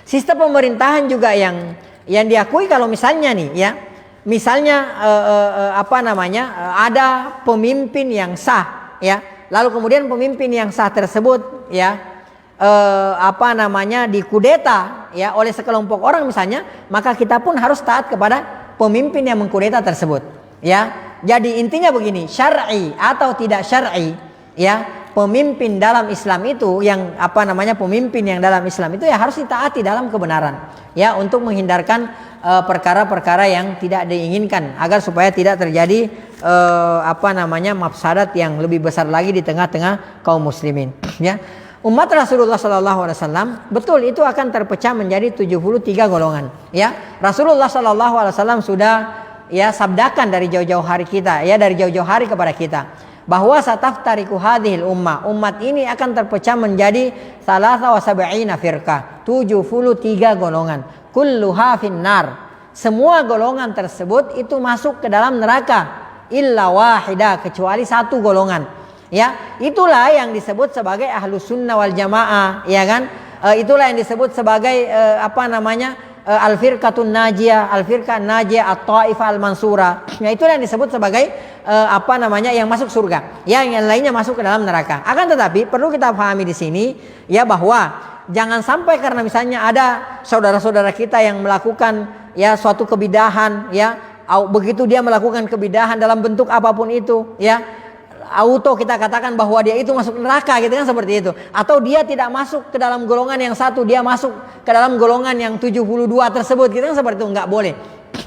A: sistem pemerintahan juga yang diakui kalau misalnya nih, ya, misalnya ada pemimpin yang sah, ya, lalu kemudian pemimpin yang sah tersebut, ya, dikudeta, ya, oleh sekelompok orang misalnya, maka kita pun harus taat kepada pemimpin yang mengkudeta tersebut, ya. Jadi intinya begini, syar'i atau tidak syar'i, ya, pemimpin dalam Islam itu yang pemimpin yang dalam Islam itu ya harus ditaati dalam kebenaran, ya, untuk menghindarkan perkara-perkara yang tidak diinginkan agar supaya tidak terjadi mafsadat yang lebih besar lagi di tengah-tengah kaum muslimin, ya. Umat Rasulullah SAW betul itu akan terpecah menjadi 73 golongan, ya. Rasulullah SAW sudah, ya, sabdakan dari jauh-jauh hari kita, ya, dari jauh-jauh hari kepada kita bahwa sataftariqu hadhil umat ini akan terpecah menjadi 73 firqah, 73 golongan, kulluha finnar. Semua golongan tersebut itu masuk ke dalam neraka illa wahidah, kecuali satu golongan. Ya, itulah yang disebut sebagai ahlus sunnah wal jamaah, ya kan? Itulah yang disebut sebagai al-firqatun najiyah, al-firqah najiyah, at-taifah al-mansura. Ya, itulah yang disebut sebagai yang masuk surga. Ya, yang lainnya masuk ke dalam neraka. Akan tetapi perlu kita pahami di sini, ya, bahwa jangan sampai karena misalnya ada saudara-saudara kita yang melakukan, ya, suatu kebidahan, ya, begitu dia melakukan kebidahan dalam bentuk apapun itu, ya, auto kita katakan bahwa dia itu masuk neraka gitu kan, seperti itu. Atau dia tidak masuk ke dalam golongan yang satu, dia masuk ke dalam golongan yang 72 tersebut gitu kan, seperti itu. Enggak boleh,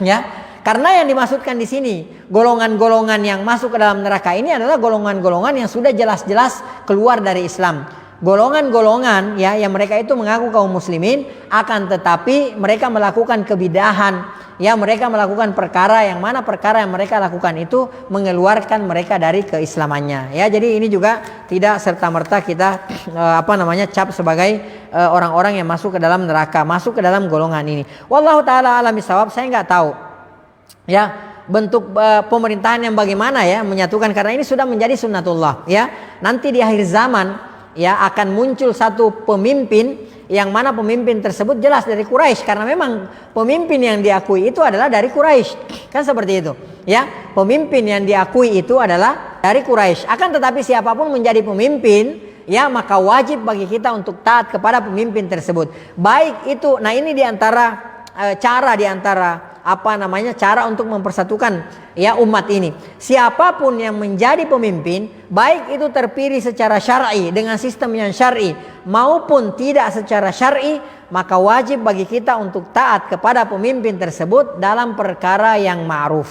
A: ya. Karena yang dimaksudkan di sini golongan-golongan yang masuk ke dalam neraka ini adalah golongan-golongan yang sudah jelas-jelas keluar dari Islam. Golongan-golongan, ya, yang mereka itu mengaku kaum muslimin akan tetapi mereka melakukan kebidahan, ya, mereka melakukan perkara yang mana perkara yang mereka lakukan itu mengeluarkan mereka dari keislamannya, ya. Jadi ini juga tidak serta-merta kita cap sebagai orang-orang yang masuk ke dalam neraka, masuk ke dalam golongan ini. Wallahu taala alam bisawab. Saya nggak tahu, ya, bentuk pemerintahan yang bagaimana, ya, menyatukan, karena ini sudah menjadi sunnatullah, ya. Nanti di akhir zaman, ya, akan muncul satu pemimpin yang mana pemimpin tersebut jelas dari Quraisy, karena memang pemimpin yang diakui itu adalah dari Quraisy, kan seperti itu, ya. Pemimpin yang diakui itu adalah dari Quraisy. Akan tetapi siapapun menjadi pemimpin, ya, maka wajib bagi kita untuk taat kepada pemimpin tersebut. Baik itu, nah ini diantara cara untuk mempersatukan, ya, umat ini. Siapapun yang menjadi pemimpin, baik itu terpilih secara syar'i dengan sistem yang syar'i maupun tidak secara syar'i, maka wajib bagi kita untuk taat kepada pemimpin tersebut dalam perkara yang ma'ruf,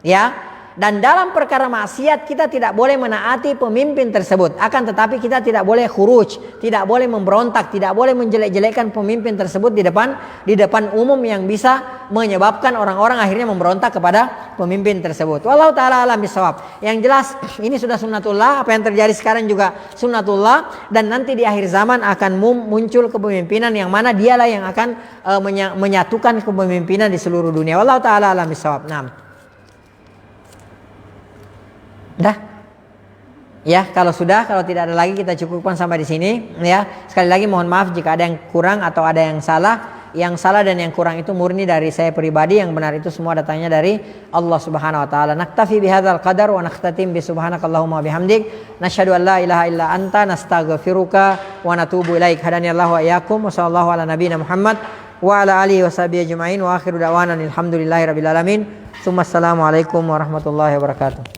A: ya. Dan dalam perkara maksiat kita tidak boleh menaati pemimpin tersebut. Akan tetapi kita tidak boleh khuruj, tidak boleh memberontak, tidak boleh menjelek-jelekkan pemimpin tersebut di depan umum yang bisa menyebabkan orang-orang akhirnya memberontak kepada pemimpin tersebut. Wallahu taala alam bisawab. Yang jelas ini sudah sunnatullah, apa yang terjadi sekarang juga sunnatullah, dan nanti di akhir zaman akan muncul kepemimpinan yang mana dialah yang akan menyatukan kepemimpinan di seluruh dunia. Wallahu taala alam bisawab. Nah. Dah? Ya, kalau tidak ada lagi kita cukupkan sampai di sini ya. Sekali lagi mohon maaf jika ada yang kurang atau ada yang salah. Yang salah dan yang kurang itu murni dari saya pribadi, yang benar itu semua datangnya dari Allah Subhanahu wa taala. Naktafi bihadzal qadar wa nakhtatim bi subhanakallahumma bihamdik nasyhadu an la ilaha illa anta nastaghfiruka wa natubu ilaik. Hadanillahu wa iyyakum wa sallallahu ala nabiyyina Muhammad wa ala alihi washabihi ajmain wa akhiru da'wana alhamdulillahi rabbil alamin. Assalamualaikum warahmatullahi wabarakatuh.